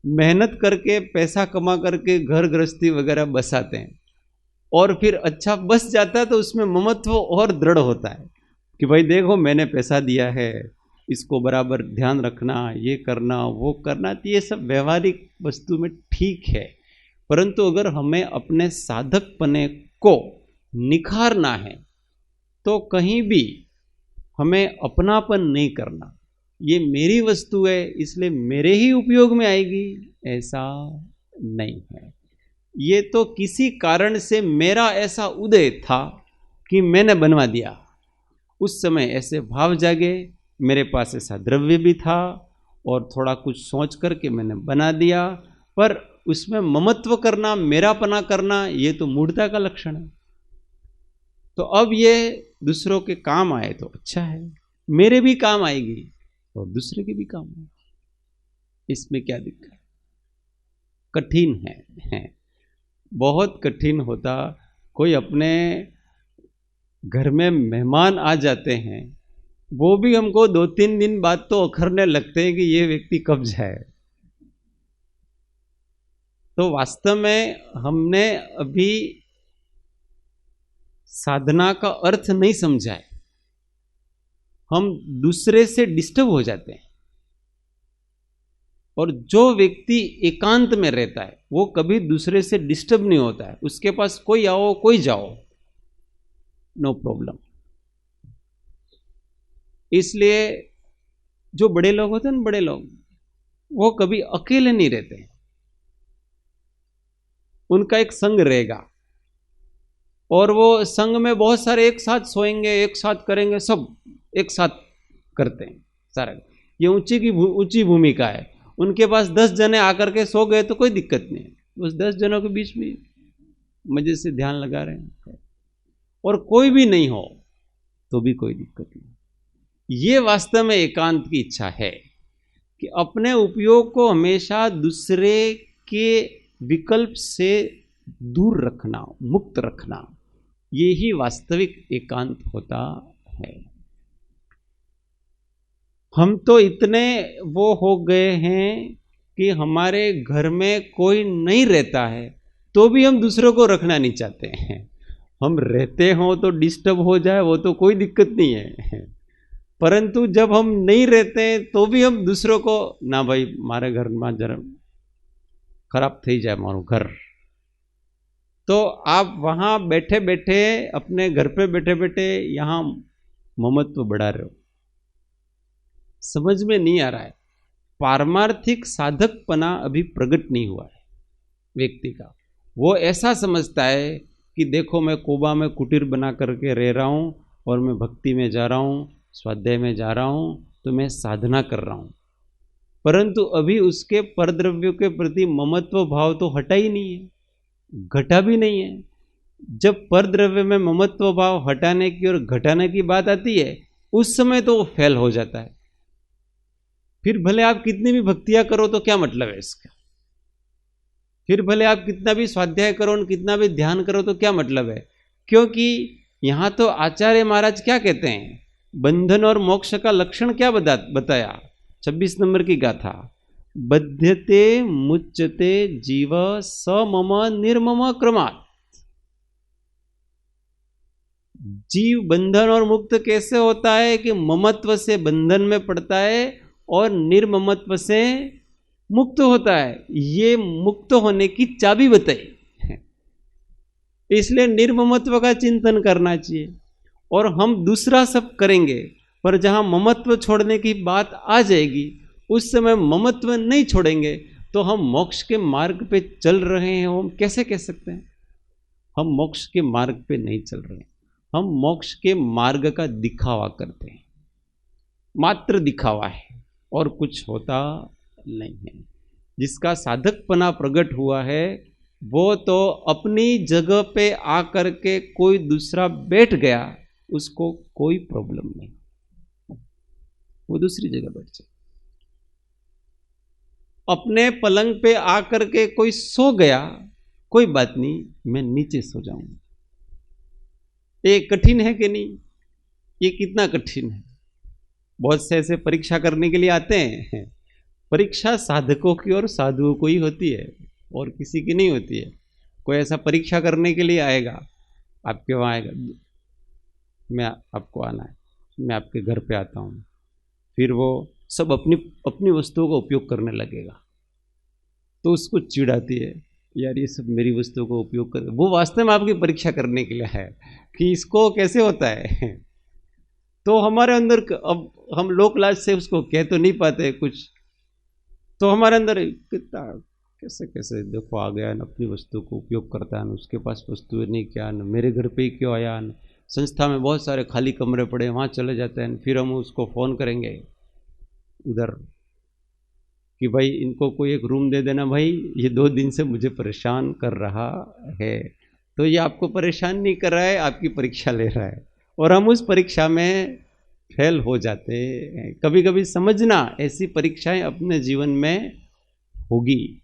मेहनत करके पैसा कमा करके घर गृहस्थी वगैरह बसाते हैं, और फिर अच्छा बस जाता है तो उसमें ममत्व और दृढ़ होता है कि भाई देखो मैंने पैसा दिया है, इसको बराबर ध्यान रखना, ये करना वो करना। तो ये सब व्यवहारिक वस्तु में ठीक है, परंतु अगर हमें अपने साधकपने को निखारना है तो कहीं भी हमें अपनापन नहीं करना। ये मेरी वस्तु है इसलिए मेरे ही उपयोग में आएगी, ऐसा नहीं है। ये तो किसी कारण से मेरा ऐसा उदय था कि मैंने बनवा दिया, उस समय ऐसे भाव जागे, मेरे पास ऐसा द्रव्य भी था और थोड़ा कुछ सोच करके मैंने बना दिया, पर उसमें ममत्व करना, मेरापना करना, ये तो मूढ़ता का लक्षण है। तो अब ये दूसरों के काम आए तो अच्छा है, मेरे भी काम आएगी और दूसरे के भी काम आएगी, इसमें क्या दिक्कत? कठिन है, बहुत कठिन होता। कोई अपने घर में मेहमान आ जाते हैं, वो भी हमको 2-3 दिन बाद तो अखरने लगते हैं कि ये व्यक्ति कब जाए। तो वास्तव में हमने अभी साधना का अर्थ नहीं समझा है, हम दूसरे से डिस्टर्ब हो जाते हैं। और जो व्यक्ति एकांत में रहता है वो कभी दूसरे से डिस्टर्ब नहीं होता है, उसके पास कोई आओ कोई जाओ, नो प्रॉब्लम। इसलिए जो बड़े लोग होते हैं ना, बड़े लोग, वो कभी अकेले नहीं रहते, उनका एक संग रहेगा, और वो संग में बहुत सारे एक साथ सोएंगे, एक साथ करेंगे, सब एक साथ करते हैं सारा। ये ऊंची भूमिका है। उनके पास 10 जने आकर के सो गए तो कोई दिक्कत नहीं है, उस 10 जनों के बीच में मजे से ध्यान लगा रहे हैं, और कोई भी नहीं हो तो भी कोई दिक्कत नहीं। ये वास्तव में एकांत की इच्छा है कि अपने उपयोग को हमेशा दूसरे के विकल्प से दूर रखना, मुक्त रखना, ये ही वास्तविक एकांत होता है। हम तो इतने वो हो गए हैं कि हमारे घर में कोई नहीं रहता है तो भी हम दूसरों को रखना नहीं चाहते हैं। हम रहते हों तो डिस्टर्ब हो जाए वो तो कोई दिक्कत नहीं है, परंतु जब हम नहीं रहते तो भी हम दूसरों को, ना भाई मारे घर में जरा खराब थी जाए मारू घर, तो आप वहां बैठे बैठे अपने घर पे बैठे बैठे यहां ममत्व बढ़ा रहे हो। समझ में नहीं आ रहा है, पारमार्थिक साधकपना अभी प्रकट नहीं हुआ है व्यक्ति का। वो ऐसा समझता है कि देखो मैं कोबा में कुटीर बना करके रह रहा हूँ और मैं भक्ति में जा रहा हूँ, स्वाध्याय में जा रहा हूँ, तो मैं साधना कर रहा हूँ, परंतु अभी उसके परद्रव्यों के प्रति ममत्व भाव तो हटा ही नहीं है, घटा भी नहीं है। जब परद्रव्य में ममत्व भाव हटाने की और घटाने की बात आती है उस समय तो वो फेल हो जाता है। फिर भले आप कितनी भी भक्तियां करो तो क्या मतलब है इसका, फिर भले आप कितना भी स्वाध्याय करो, कितना भी ध्यान करो तो क्या मतलब है, क्योंकि यहां तो आचार्य महाराज क्या कहते हैं, बंधन और मोक्ष का लक्षण क्या बताया, 26 नंबर की गाथा, बध्यते मुच्यते जीव स मम निर्मम क्रमात्। जीव बंधन और मुक्त कैसे होता है कि ममत्व से बंधन में पड़ता है और निर्ममत्व से मुक्त होता है। ये मुक्त होने की चाबी बताई, इसलिए निर्ममत्व का चिंतन करना चाहिए। और हम दूसरा सब करेंगे, पर जहां ममत्व छोड़ने की बात आ जाएगी उस समय ममत्व नहीं छोड़ेंगे तो हम मोक्ष के मार्ग पे चल रहे हैं, हम कैसे कह सकते हैं हम मोक्ष के मार्ग पे नहीं चल रहे हैं। हम मोक्ष के मार्ग का दिखावा करते हैं, मात्र दिखावा है और कुछ होता नहीं है। जिसका साधकपना प्रकट हुआ है वो तो अपनी जगह पे आकर के कोई दूसरा बैठ गया, उसको कोई प्रॉब्लम नहीं, वो दूसरी जगह बैठ जाए। अपने पलंग पे आकर के कोई सो गया, कोई बात नहीं, मैं नीचे सो जाऊंगा। ये कठिन है कि नहीं? ये कितना कठिन है। बहुत से ऐसे परीक्षा करने के लिए आते हैं, परीक्षा साधकों की और साधुओं को ही होती है और किसी की नहीं होती है। कोई ऐसा परीक्षा करने के लिए आएगा, आपके वहाँ आएगा, मैं आपको आना है, मैं आपके घर पे आता हूँ, फिर वो सब अपनी अपनी वस्तुओं का उपयोग करने लगेगा, तो उसको चिढ़ आती है, यार ये सब मेरी वस्तुओं का उपयोग कर, वो वास्तव में आपकी परीक्षा करने के लिए है कि इसको कैसे होता है। तो हमारे अंदर, अब हम लोक लाज से उसको कह तो नहीं पाते कुछ, तो हमारे अंदर कितना कैसे कैसे देखो आ गया न, अपनी वस्तु को उपयोग करता है न, उसके पास वस्तुएं नहीं, क्या न, मेरे घर पे ही क्यों आया न, संस्था में बहुत सारे खाली कमरे पड़े वहाँ चले जाते हैं, फिर हम उसको फ़ोन करेंगे उधर कि भाई इनको कोई एक रूम दे देना, भाई ये 2 दिन से मुझे परेशान कर रहा है। तो ये आपको परेशान नहीं कर रहा है, आपकी परीक्षा ले रहा है, और हम उस परीक्षा में फेल हो जाते हैं। कभी कभी समझना, ऐसी परीक्षाएं अपने जीवन में होगी,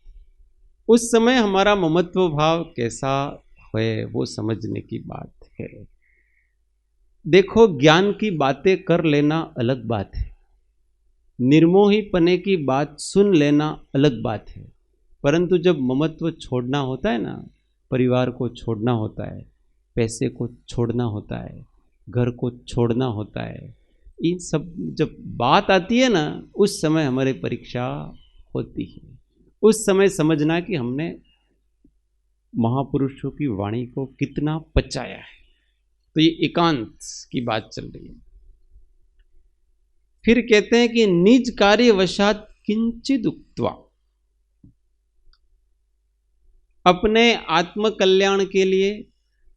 उस समय हमारा ममत्व भाव कैसा है वो समझने की बात है। देखो, ज्ञान की बातें कर लेना अलग बात है, निर्मोही पने की बात सुन लेना अलग बात है, परंतु जब ममत्व छोड़ना होता है ना, परिवार को छोड़ना होता है, पैसे को छोड़ना होता है, घर को छोड़ना होता है, इन सब जब बात आती है ना, उस समय हमारी परीक्षा होती है। उस समय समझना कि हमने महापुरुषों की वाणी को कितना पचाया है। तो ये एकांत की बात चल रही है। फिर कहते हैं कि निज कार्य वशात किंचित उक्त्वा, अपने आत्म कल्याण के लिए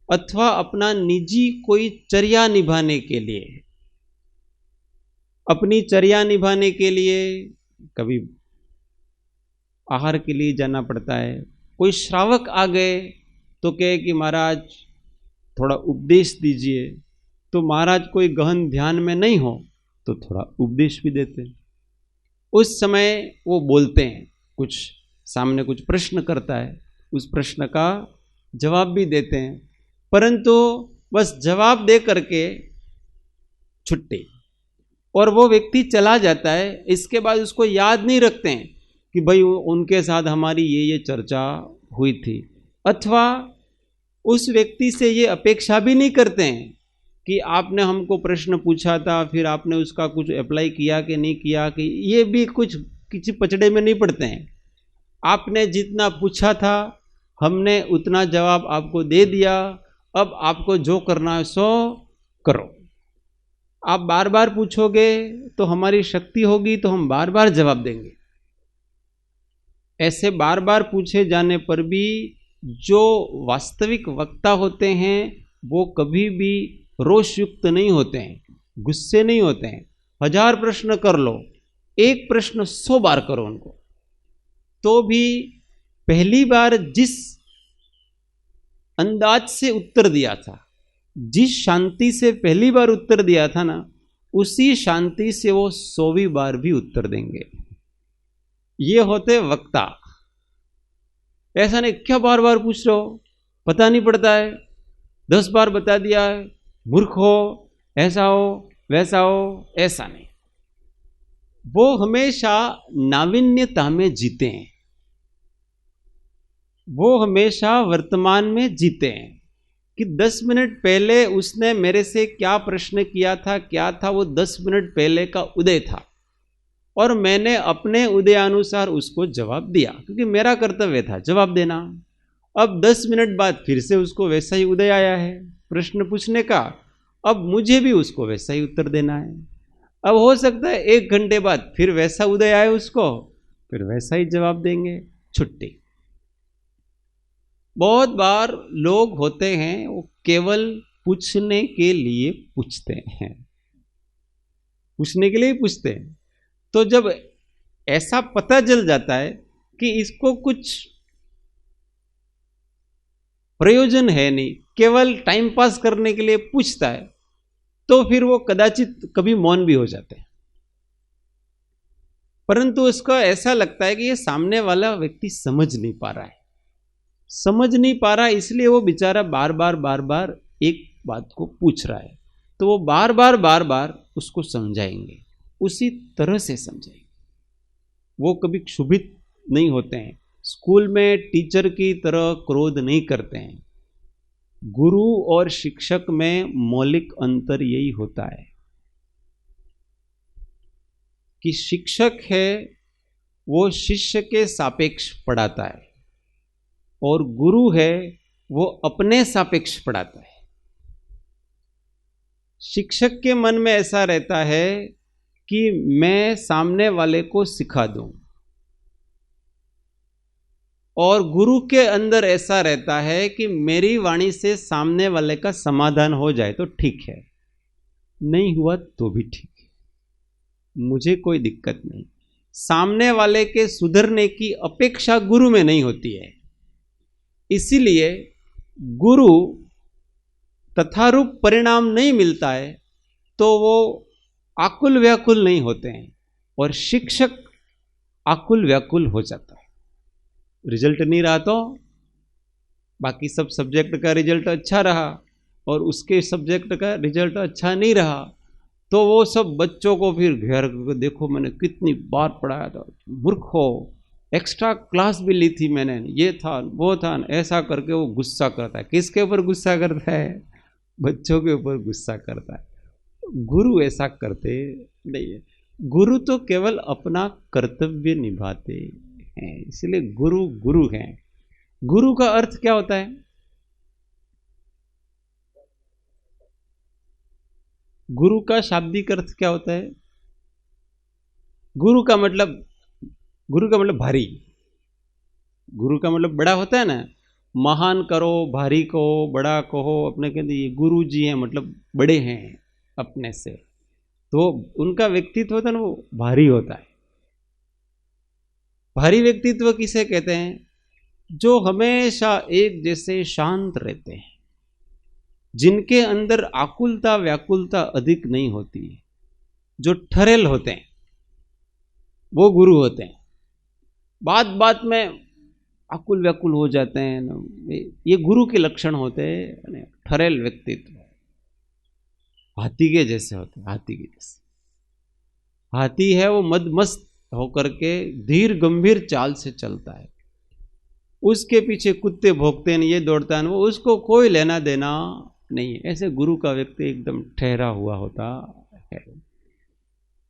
अथवा अपना निजी कोई चर्या निभाने के लिए, अपनी चर्या निभाने के लिए, कभी आहार के लिए जाना पड़ता है। कोई श्रावक आ गए तो कहे कि महाराज थोड़ा उपदेश दीजिए, तो महाराज कोई गहन ध्यान में नहीं हो तो थोड़ा उपदेश भी देते हैं। उस समय वो बोलते हैं, कुछ सामने कुछ प्रश्न करता है, उस प्रश्न का जवाब भी देते हैं, परंतु बस जवाब दे करके छुट्टी, और वो व्यक्ति चला जाता है। इसके बाद उसको याद नहीं रखते हैं कि भाई उनके साथ हमारी ये चर्चा हुई थी, अथवा उस व्यक्ति से ये अपेक्षा भी नहीं करते हैं कि आपने हमको प्रश्न पूछा था, फिर आपने उसका कुछ अप्लाई किया कि नहीं किया, कि ये भी कुछ किसी पचड़े में नहीं पड़ते हैं। आपने जितना पूछा था हमने उतना जवाब आपको दे दिया, अब आपको जो करना है सो करो। आप बार बार पूछोगे तो हमारी शक्ति होगी तो हम बार बार जवाब देंगे। ऐसे बार बार पूछे जाने पर भी जो वास्तविक वक्ता होते हैं वो कभी भी रोषयुक्त नहीं होते हैं, गुस्से नहीं होते हैं। 1000 प्रश्न कर लो, एक प्रश्न 100 बार करो उनको, तो भी पहली बार जिस अंदाज से उत्तर दिया था, जिस शांति से पहली बार उत्तर दिया था ना, उसी शांति से वो 100वीं बार भी उत्तर देंगे। ये होते वक्ता। ऐसा नहीं क्या बार बार पूछ रहे हो, पता नहीं पड़ता है, 10 बार बता दिया है, मूर्ख हो, ऐसा हो वैसा हो, ऐसा नहीं। वो हमेशा नाविन्यता में जीते हैं, वो हमेशा वर्तमान में जीते हैं कि 10 मिनट पहले उसने मेरे से क्या प्रश्न किया था, क्या था, वो 10 मिनट पहले का उदय था और मैंने अपने उदयानुसार उसको जवाब दिया, क्योंकि मेरा कर्तव्य था जवाब देना। अब 10 मिनट बाद फिर से उसको वैसा ही उदय आया है प्रश्न पूछने का, अब मुझे भी उसको वैसा ही उत्तर देना है। अब हो सकता है 1 घंटे बाद फिर वैसा उदय आए उसको, फिर वैसा ही जवाब देंगे, छुट्टी। बहुत बार लोग होते हैं वो केवल पूछने के लिए पूछते हैं, पूछने के लिए पूछते हैं। तो जब ऐसा पता चल जाता है कि इसको कुछ प्रयोजन है नहीं, केवल टाइम पास करने के लिए पूछता है, तो फिर वो कदाचित कभी मौन भी हो जाते हैं। परंतु उसको ऐसा लगता है कि ये सामने वाला व्यक्ति समझ नहीं पा रहा है, समझ नहीं पा रहा, इसलिए वो बेचारा बार बार एक बात को पूछ रहा है, तो वो बार बार उसको समझाएंगे, उसी तरह से समझाएंगे। वो कभी क्षुभित नहीं होते हैं, स्कूल में टीचर की तरह क्रोध नहीं करते हैं। गुरु और शिक्षक में मौलिक अंतर यही होता है कि शिक्षक है वो शिष्य के सापेक्ष पढ़ाता है और गुरु है वो अपने सापेक्ष पढ़ाता है। शिक्षक के मन में ऐसा रहता है कि मैं सामने वाले को सिखा दूं, और गुरु के अंदर ऐसा रहता है कि मेरी वाणी से सामने वाले का समाधान हो जाए तो ठीक है, नहीं हुआ तो भी ठीक है, मुझे कोई दिक्कत नहीं। सामने वाले के सुधरने की अपेक्षा गुरु में नहीं होती है, इसीलिए गुरु तथारूप परिणाम नहीं मिलता है तो वो आकुल व्याकुल नहीं होते हैं, और शिक्षक आकुल व्याकुल हो जाता है। रिजल्ट नहीं रहा तो बाकी सब सब्जेक्ट का रिजल्ट अच्छा रहा और उसके सब्जेक्ट का रिजल्ट अच्छा नहीं रहा, तो वो सब बच्चों को फिर घेर कर, देखो मैंने कितनी बार पढ़ाया था, मूर्ख हो, एक्स्ट्रा क्लास भी ली थी मैंने, ये था वो था, ऐसा करके वो गुस्सा करता है। किसके ऊपर गुस्सा करता है? बच्चों के ऊपर गुस्सा करता है। गुरु ऐसा करते नहीं है, गुरु तो केवल अपना कर्तव्य निभाते हैं, इसलिए गुरु गुरु हैं। गुरु का अर्थ क्या होता है? गुरु का शाब्दिक अर्थ क्या होता है? गुरु का मतलब भारी। गुरु का मतलब बड़ा होता है ना, महान करो, भारी कहो, बड़ा कहो, अपने कहते ये गुरु जी हैं, मतलब बड़े हैं अपने से, तो उनका व्यक्तित्व होता है ना वो भारी होता है। भारी व्यक्तित्व किसे कहते हैं? जो हमेशा एक जैसे शांत रहते हैं, जिनके अंदर आकुलता व्याकुलता अधिक नहीं होती, जो ठहरेल होते हैं, वो गुरु होते हैं। बात बात में आकुल व्याकुल हो जाते हैं, ये गुरु के लक्षण होते हैं। ठहरेल व्यक्तित्व हाथी के जैसे होते हैं, हाथी के जैसे। हाथी है वो मदमस्त होकर के धीर गंभीर चाल से चलता है, उसके पीछे कुत्ते भौंकते हैं, ये दौड़ता है, वो उसको कोई लेना देना नहीं है। ऐसे गुरु का व्यक्ति एकदम ठहरा हुआ होता है।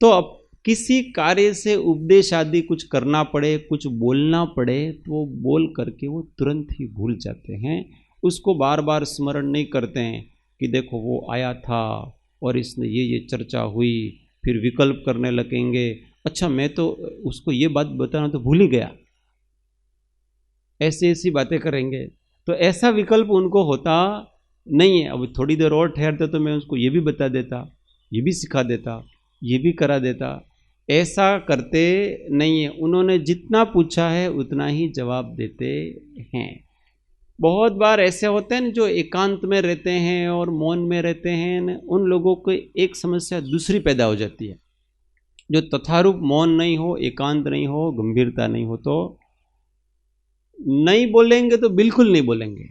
तो अब किसी कार्य से उपदेश आदि कुछ करना पड़े, कुछ बोलना पड़े, तो वो बोल करके वो तुरंत ही भूल जाते हैं, उसको बार बार स्मरण नहीं करते हैं कि देखो वो आया था और इसने ये चर्चा हुई, फिर विकल्प करने लगेंगे, अच्छा मैं तो उसको ये बात बताना तो भूल ही गया, ऐसी बातें करेंगे। तो ऐसा विकल्प उनको होता नहीं है। अब थोड़ी देर और ठहरते तो मैं उसको ये भी बता देता, ये भी सिखा देता, ये भी करा देता। ऐसा करते नहीं है। उन्होंने जितना पूछा है उतना ही जवाब देते हैं। बहुत बार ऐसे होते हैं जो एकांत में रहते हैं और मौन में रहते हैं, उन लोगों को एक समस्या दूसरी पैदा हो जाती है। जो तथारूप मौन नहीं हो, एकांत नहीं हो, गंभीरता नहीं हो, तो नहीं बोलेंगे तो बिल्कुल नहीं बोलेंगे,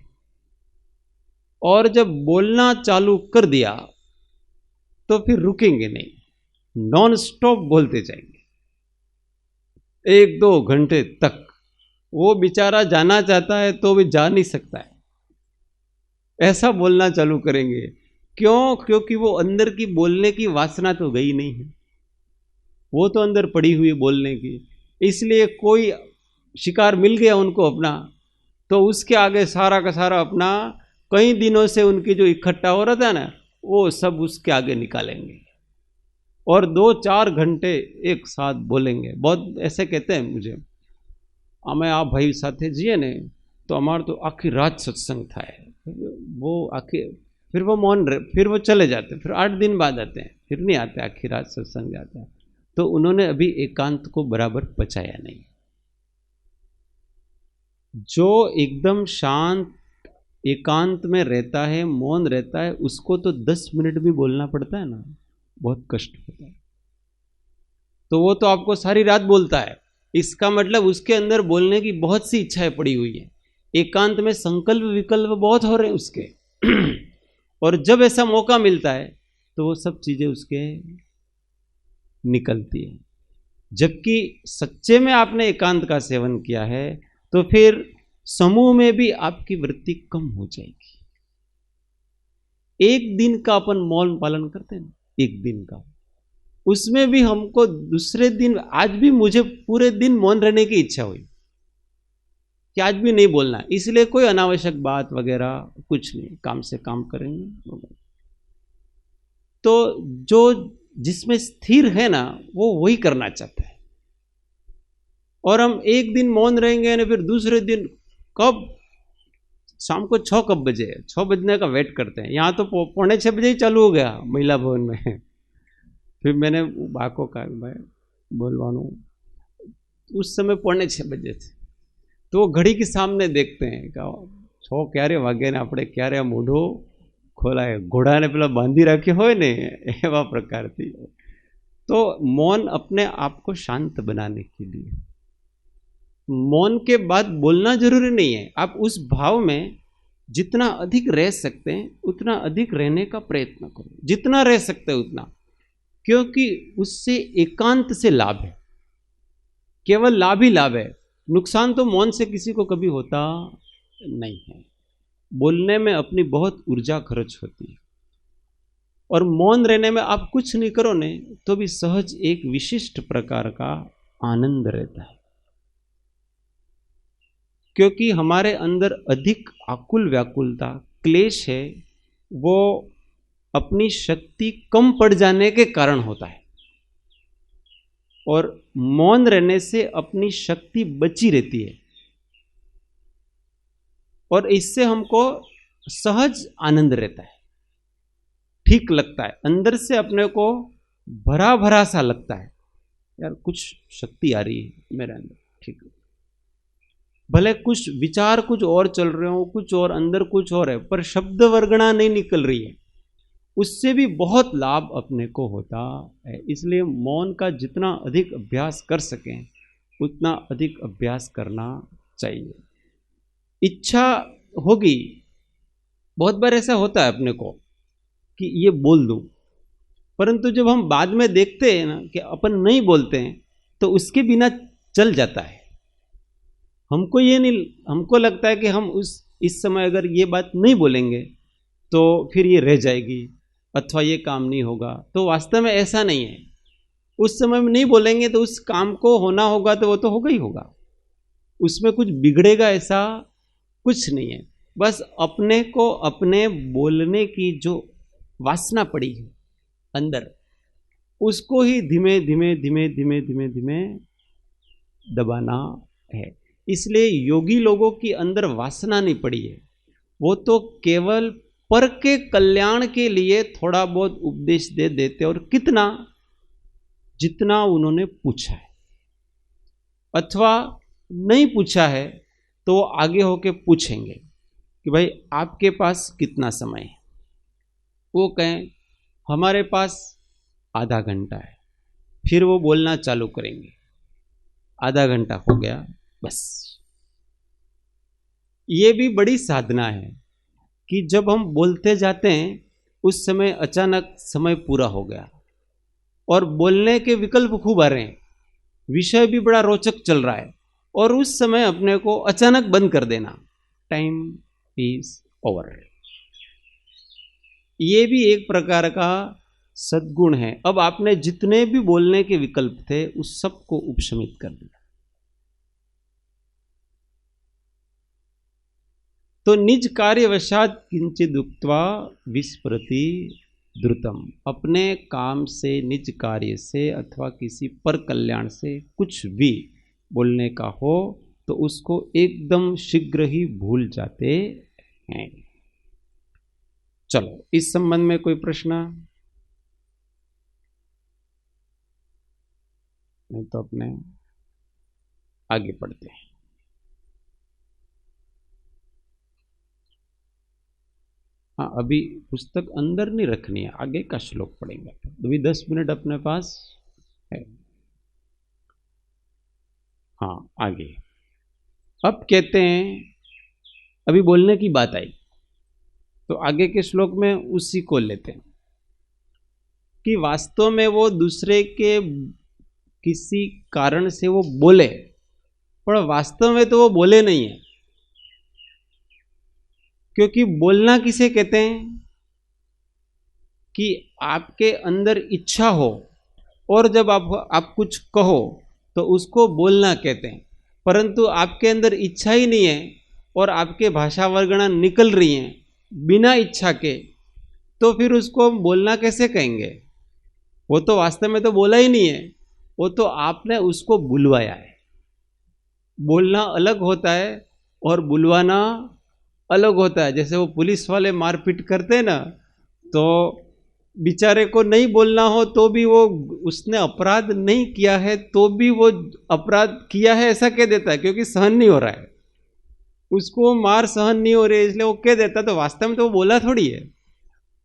और जब बोलना चालू कर दिया तो फिर रुकेंगे नहीं, नॉन स्टॉप बोलते जाएंगे 1-2 घंटे तक। वो बेचारा जाना चाहता है तो भी जा नहीं सकता है, ऐसा बोलना चालू करेंगे। क्यों? क्योंकि वो अंदर की बोलने की वासना तो गई नहीं है, वो तो अंदर पड़ी हुई बोलने की। इसलिए कोई शिकार मिल गया उनको अपना, तो उसके आगे सारा का सारा अपना कई दिनों से उनकी जो इकट्ठा हो रहा था ना, वो सब उसके आगे निकालेंगे और 2-4 घंटे एक साथ बोलेंगे। बहुत ऐसे कहते हैं मुझे, हमें आप भाई साथे जिए ने तो हमारा तो आखी रात सत्संग था है। वो आखिर फिर वो मौन रहे, फिर वो चले जाते, फिर 8 दिन बाद आते हैं, फिर नहीं आते, आखिर रात सत्संग जाता है। तो उन्होंने अभी एकांत को बराबर पचाया नहीं। जो एकदम शांत एकांत में रहता है, मौन रहता है, उसको तो 10 मिनट भी बोलना पड़ता है ना, बहुत कष्ट होता है। तो वो तो आपको सारी रात बोलता है, इसका मतलब उसके अंदर बोलने की बहुत सी इच्छाएं पड़ी हुई है। एकांत में संकल्प विकल्प बहुत हो रहे हैं उसके और जब ऐसा मौका मिलता है तो वो सब चीजें उसके निकलती है। जबकि सच्चे में आपने एकांत का सेवन किया है तो फिर समूह में भी आपकी वृत्ति कम हो जाएगी। एक दिन का अपन मौन पालन करते हैं, एक दिन का, उसमें भी हमको दूसरे दिन, आज भी मुझे पूरे दिन मौन रहने की इच्छा हुई कि आज भी नहीं बोलना, इसलिए कोई अनावश्यक बात वगैरह कुछ नहीं, काम से काम करेंगे। तो जो जिसमें स्थिर है ना, वो वही करना चाहता है। और हम एक दिन मौन रहेंगे ना, फिर दूसरे दिन कब, शाम को 6 कब बजे, 6 बजने का वेट करते हैं। यहाँ तो 5:45 बजे ही चालू हो गया महिला भवन में। फिर मैंने बाको कहा, भाई बोलवानू, उस समय 5:45 बजे थे, तो वो घड़ी के सामने देखते हैं, कहा 6 क्यारे वागे ने આપણે ક્યારે મોઢો ખોલાય, ઘોડાને પેલા બાંધી રાખ્યો હોય ને એવા પ્રકારથી। तो मौन अपने आप को शांत बनाने के लिए, मौन के बाद बोलना जरूरी नहीं है। आप उस भाव में जितना अधिक रह सकते हैं उतना अधिक रहने का प्रयत्न करो, जितना रह सकते हैं उतना, क्योंकि उससे एकांत से लाभ है, केवल लाभ ही लाभ है। नुकसान तो मौन से किसी को कभी होता नहीं है। बोलने में अपनी बहुत ऊर्जा खर्च होती है, और मौन रहने में आप कुछ नहीं करो ने तो भी सहज एक विशिष्ट प्रकार का आनंद रहता है, क्योंकि हमारे अंदर अधिक आकुल व्याकुलता क्लेश है, वो अपनी शक्ति कम पड़ जाने के कारण होता है, और मौन रहने से अपनी शक्ति बची रहती है, और इससे हमको सहज आनंद रहता है, ठीक लगता है, अंदर से अपने को भरा भरा सा लगता है, यार कुछ शक्ति आ रही है मेरे अंदर, ठीक, भले कुछ विचार कुछ और चल रहे हो, कुछ और अंदर कुछ और है, पर शब्द वर्गणा नहीं निकल रही है, उससे भी बहुत लाभ अपने को होता है। इसलिए मौन का जितना अधिक अभ्यास कर सकें उतना अधिक अभ्यास करना चाहिए। इच्छा होगी, बहुत बार ऐसा होता है अपने को कि ये बोल दूं, परंतु जब हम बाद में देखते हैं ना कि अपन नहीं बोलते हैं तो उसके बिना चल जाता है। हमको ये नहीं, हमको लगता है कि हम इस समय अगर ये बात नहीं बोलेंगे तो फिर ये रह जाएगी अथवा ये काम नहीं होगा, तो वास्तव में ऐसा नहीं है। उस समय में नहीं बोलेंगे तो उस काम को होना होगा तो वो तो होगा ही होगा, उसमें कुछ बिगड़ेगा ऐसा कुछ नहीं है। बस अपने को अपने बोलने की जो वासना पड़ी है अंदर, उसको ही धीमे धीमे धीमे धीमे धीमे धीमे दबाना है। इसलिए योगी लोगों की अंदर वासना नहीं पड़ी है, वो तो केवल पर के कल्याण के लिए थोड़ा बहुत उपदेश दे देते, और कितना, जितना उन्होंने पूछा है, अथवा नहीं पूछा है तो आगे होके पूछेंगे कि भाई आपके पास कितना समय है। वो कहें हमारे पास आधा घंटा है, फिर वो बोलना चालू करेंगे, आधा घंटा हो गया बस। ये भी बड़ी साधना है कि जब हम बोलते जाते हैं उस समय अचानक समय पूरा हो गया और बोलने के विकल्प खूब आ रहे हैं, विषय भी बड़ा रोचक चल रहा है, और उस समय अपने को अचानक बंद कर देना, टाइम इज ओवर। ये भी एक प्रकार का सद्गुण है। अब आपने जितने भी बोलने के विकल्प थे उस सब को उपशमित कर दिया। तो निज कार्यवशात किंचित उक्त्वा विस्मृति द्रुतम, अपने काम से, निज कार्य से अथवा किसी पर कल्याण से कुछ भी बोलने का हो तो उसको एकदम शीघ्र ही भूल जाते हैं। चलो, इस संबंध में कोई प्रश्न? नहीं तो अपने आगे पढ़ते हैं। हाँ, अभी पुस्तक अंदर नहीं रखनी है, आगे का श्लोक पढ़ेंगे। अभी 10 मिनट अपने पास है। हाँ, आगे अब कहते हैं, अभी बोलने की बात आई तो आगे के श्लोक में उसी को लेते हैं कि वास्तव में वो दूसरे के किसी कारण से वो बोले, पर वास्तव में तो वो बोले नहीं है। क्योंकि बोलना किसे कहते हैं कि आपके अंदर इच्छा हो और जब आप कुछ कहो तो उसको बोलना कहते हैं, परंतु आपके अंदर इच्छा ही नहीं है और आपके भाषा वर्गणा निकल रही हैं बिना इच्छा के, तो फिर उसको बोलना कैसे कहेंगे? वो तो वास्तव में तो बोला ही नहीं है, वो तो आपने उसको बुलवाया है। बोलना अलग होता है और बुलवाना अलग होता है। जैसे वो पुलिस वाले मारपीट करते हैं ना, तो बेचारे को नहीं बोलना हो तो भी वो, उसने अपराध नहीं किया है तो भी वो अपराध किया है ऐसा कह देता है, क्योंकि सहन नहीं हो रहा है उसको, मार सहन नहीं हो रही है इसलिए वो कह देता। तो वास्तव में तो वो बोला थोड़ी है,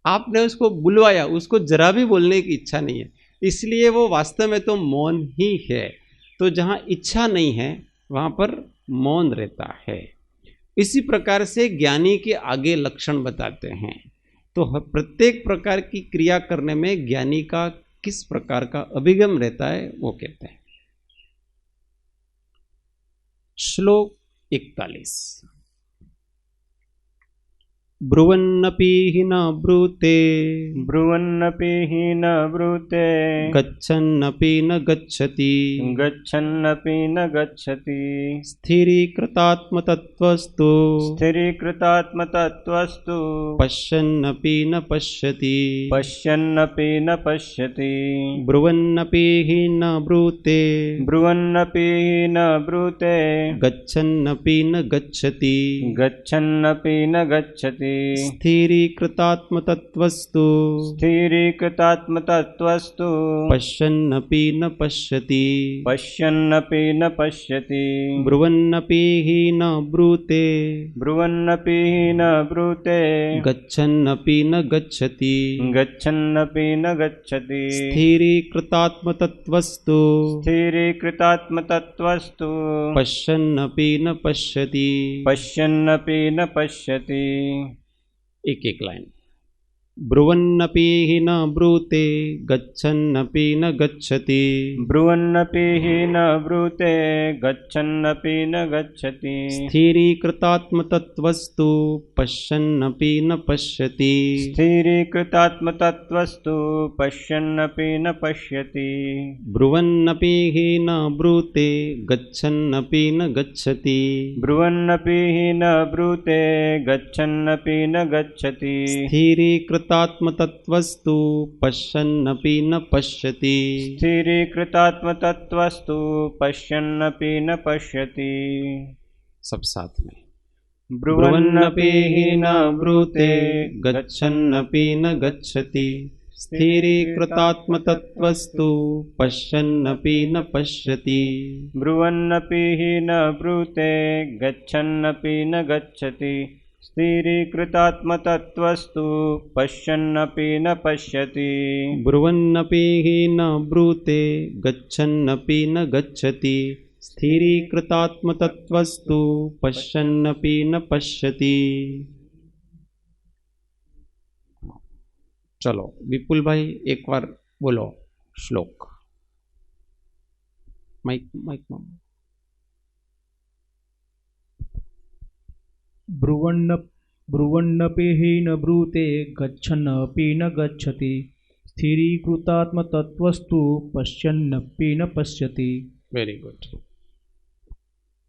आपने उसको बुलवाया, उसको जरा भी बोलने की इच्छा नहीं है, इसलिए वो वास्तव में तो मौन ही है। तो जहाँ इच्छा नहीं है वहाँ पर मौन रहता है। इसी प्रकार से ज्ञानी के आगे लक्षण बताते हैं। तो प्रत्येक प्रकार की क्रिया करने में ज्ञानी का किस प्रकार का अभिगम रहता है वो कहते हैं। श्लोक 41। ब्रुवन्नपि हि न ब्रूते, ब्रुवन्नपि हि न ब्रूते, गच्छन्नपि न गच्छति, गच्छन्नपि न गच्छति, स्थिरीकृतात्मतत्त्वस्तु, स्थिरीकृतात्मतत्त्वस्तु, पश्यन्नपि न पश्यति, पश्यन्नपि न पश्यति, ब्रुवन्नपि हि न ब्रूते, ब्रुवन्नपि हि न ब्रूते, गच्छन्नपि न गच्छति, गच्छन्नपि न गच्छति, स्थिरीकृतात्मतत्त्वस्तु स्थिरीकृतात्मतत्त्वस्तु पश्यन्नपि न पश्यति पश्यन्नपि न पश्यति ब्रुवन्नपि हि न ब्रूते ब्रुवन्नपि न ब्रूते गच्छन्नपि न गच्छति गच्छन्नपि न गच्छति स्थिरीकृतात्मतत्त्वस्तु स्थिरीकृतात्मतत्त्वस्तु पश्यन्नपि न पश्यति पश्यन्नपि न पश्यति। एक एक लाइन ब्रुवन्नपि हि न ब्रूते गच्छन्नपि न गच्छति ब्रुवन्नपि हि न ब्रूते गच्छन्नपि न गच्छति स्थिरीकृतात्मतत्त्वस्तु पश्यन्नपि न पश्यति स्थिरीकृतात्मतत्त्वस्तु पश्यन्नपि न पश्यति ब्रुवन्नपि हि न ब्रूते गच्छन्नपि न गच्छति ब्रुवन्नपि हि न ब्रूते गच्छन्नपि न गच्छति स्थिरीकृतात्मतत्त्वस्तु पश्यन्नपि न पश्यति स्थिरीकृतात्मतत्त्वस्तु पश्यन्नपि न पश्यति। सब साथ में ब्रुवन्नपि हि न ब्रूते गच्छन्नपि न गच्छति स्थिरीकृतात्मतत्त्वस्तु पश्यन्नपि न पश्यति ब्रुवन्नपि हि न ब्रूते गच्छन्नपि न गच्छति स्थिरीकृतात्मतत्त्वस्तु पश्यन्नपि न पश्यति ब्रुवन्नपि हि न ब्रूते गच्छन्नपि न गच्छति स्थिरीकृतात्मतत्त्वस्तु पश्यन्नपि न पश्यति। चलो विपुल भाई एक बार बोलो श्लोक माइक माइक में ब्रुवन्नपि हि न ब्रूते गच्छन्नपि न गच्छति स्थिरीकृतात्मतत्त्वस्तु पश्यन्नपि न पश्यति। Very good.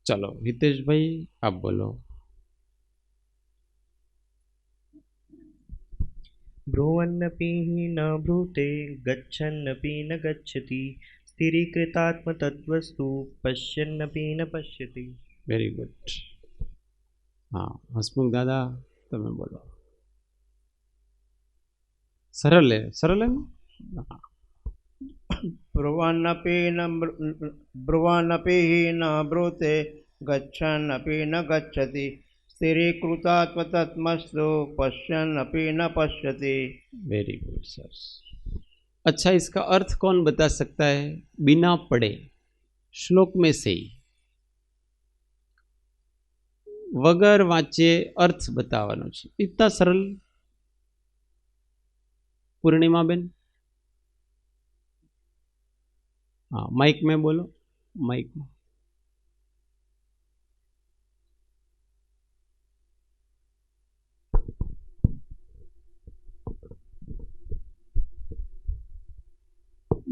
चलो हितेश भाई आप बोलो। ब्रुवन्नपि हि न ब्रूते गच्छन्नपि न गच्छति स्थिरीकृतात्मतत्त्वस्तु पश्यन्नपि न पश्यति। Very good. हाँ हसमुख दादा તમે બોલો। सरल है ना? ब्रुवन्नपि हि न ब्रूते गच्छन्नपि न गच्छति स्थिरीकृतात्मतत्त्वस्तु पश्यन्नपि न पश्यति। Very good sir. अच्छा इसका अर्थ कौन बता सकता है बिना पढ़े श्लोक में से ही वगर वाचे अर्थ बतावવાનો છે इतना सरल। पूर्णिमा बेन हाँ माइक में बोलो माइक में।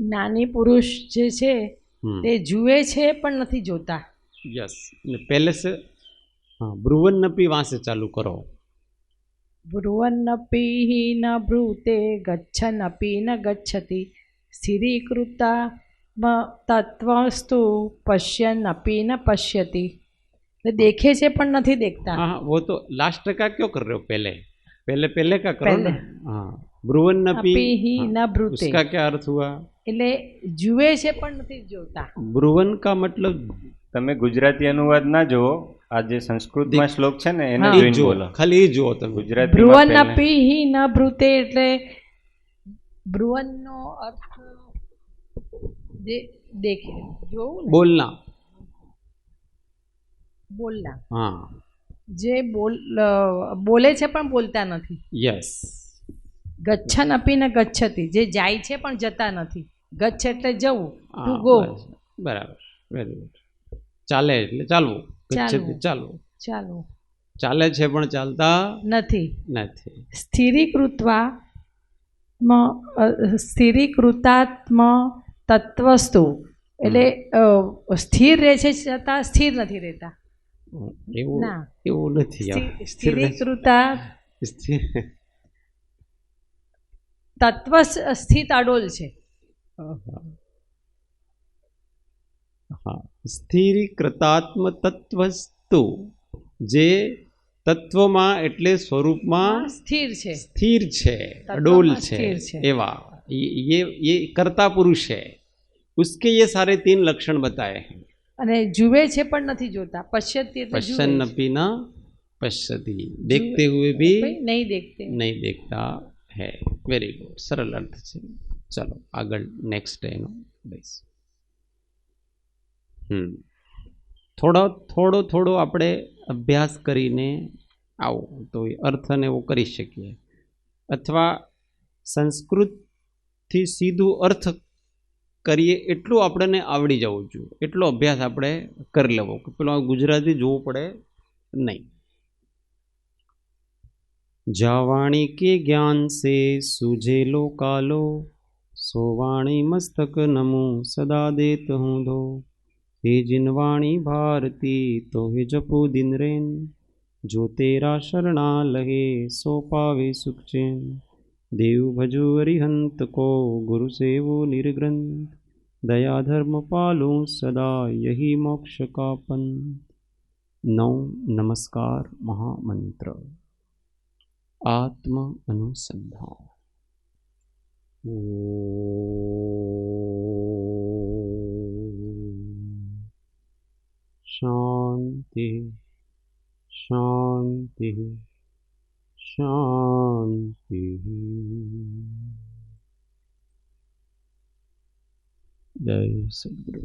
જ્ઞાની પુરુષ જે છે તે જુએ છે પણ નથી જોતા। यस पहले से हाँ ब्रुवन्नपि वहां से चालू करो। ब्रुवन्नपि हि न ब्रूते गच्छन्नपि न गच्छति स्थिरीकृतात्मतत्त्वस्तु पश्यन्नपि न पश्यति। देखे से पण नहीं देखता। हाँ वो तो लास्ट का क्यों कर रहे हो पहले का करो ना। हाँ ब्रुवन्नपि हि न ब्रूते उसका क्या अर्थ हुआ એટલે જુએ છે પણ નથી જોતા। ब्रुवन का मतलब તમે ગુજરાતી અનુવાદ ના જોવો આ જે સંસ્કૃતમાં શ્લોક છે ને એને જોઈને બોલો ખાલી એ જુઓ તમે ગુજરાતી ब्रुवन्नपि हि न ब्रूते એટલે ब्रुवनનો अर्थ देखे જોવું ને बोलना બોલના। हाँ જે બોલે છે પણ બોલતા નથી। यस ગચ્છન્નપि ન ગચ્છતિ જે જાય છે પણ જતા નથી। ગચ્છ એટલે જવું ટુ ગો બરાબર વેરી ગુડ। ચાલે એટલે ચાલવું ગચ્છતિ ચાલવું ચાલો ચાલે છે પણ ચાલતા નથી। નથી સ્થિરીકૃતાત્મતત્ત્વस्तु એટલે સ્થિર રહે છે છતાં સ્થિર નથી રહેતા। એવું ના એવું નથી સ્થિરીકૃતા તત્વ સ્થિત અડોલ છે। હા સ્થિરીકૃતાત્મતત્ત્વस्तु જે તત્વમાં એટલે સ્વરૂપમાં સ્થિર છે, સ્થિર છે, તત્વમાં અડોલ છે, સ્થિર છે. એવા ये कर्ता पुरुष है, उसके ये सारे 3 लक्षण बताए हैं. અને જુએ છે પણ નથી જોતા. પશ્યતી એટલે જુએ पश्यन् છે. अपि न पश्यति, देखते हुए भी ભાઈ નહીં દેખતે. नहीं देखता है. वेरी गुड, सरल अर्थ છે. ચલો આગળ નેક્સ્ટ એનો બસ. થોડો આપણે અભ્યાસ કરીને આવો તો એ અર્થને એવો કરી શકીએ, અથવા સંસ્કૃતથી સીધું અર્થ કરીએ એટલું આપણને આવડી જવું જોઈએ, એટલો અભ્યાસ આપણે કરી લેવો કે પેલો ગુજરાતી જોવું પડે નહીં. જાવાણી કે જ્ઞાન સે સુજેલો કાલો, સોવાણી મસ્તક નમો સદા દેત હું ધો. हे जिनवाणी भारती तो हे जपो दिन रेन, जो तेरा शरणा लगे सो पावे सुख चैन. देव भजो अरिहंत को गुरु सेवो निर्ग्रंथ, दया धर्म पालो सदा यही मोक्ष का पंथ. 9 नमस्कार महामंत्र. आत्म अनुसंधान. शांति शांति शांति. जय सद्गुरु.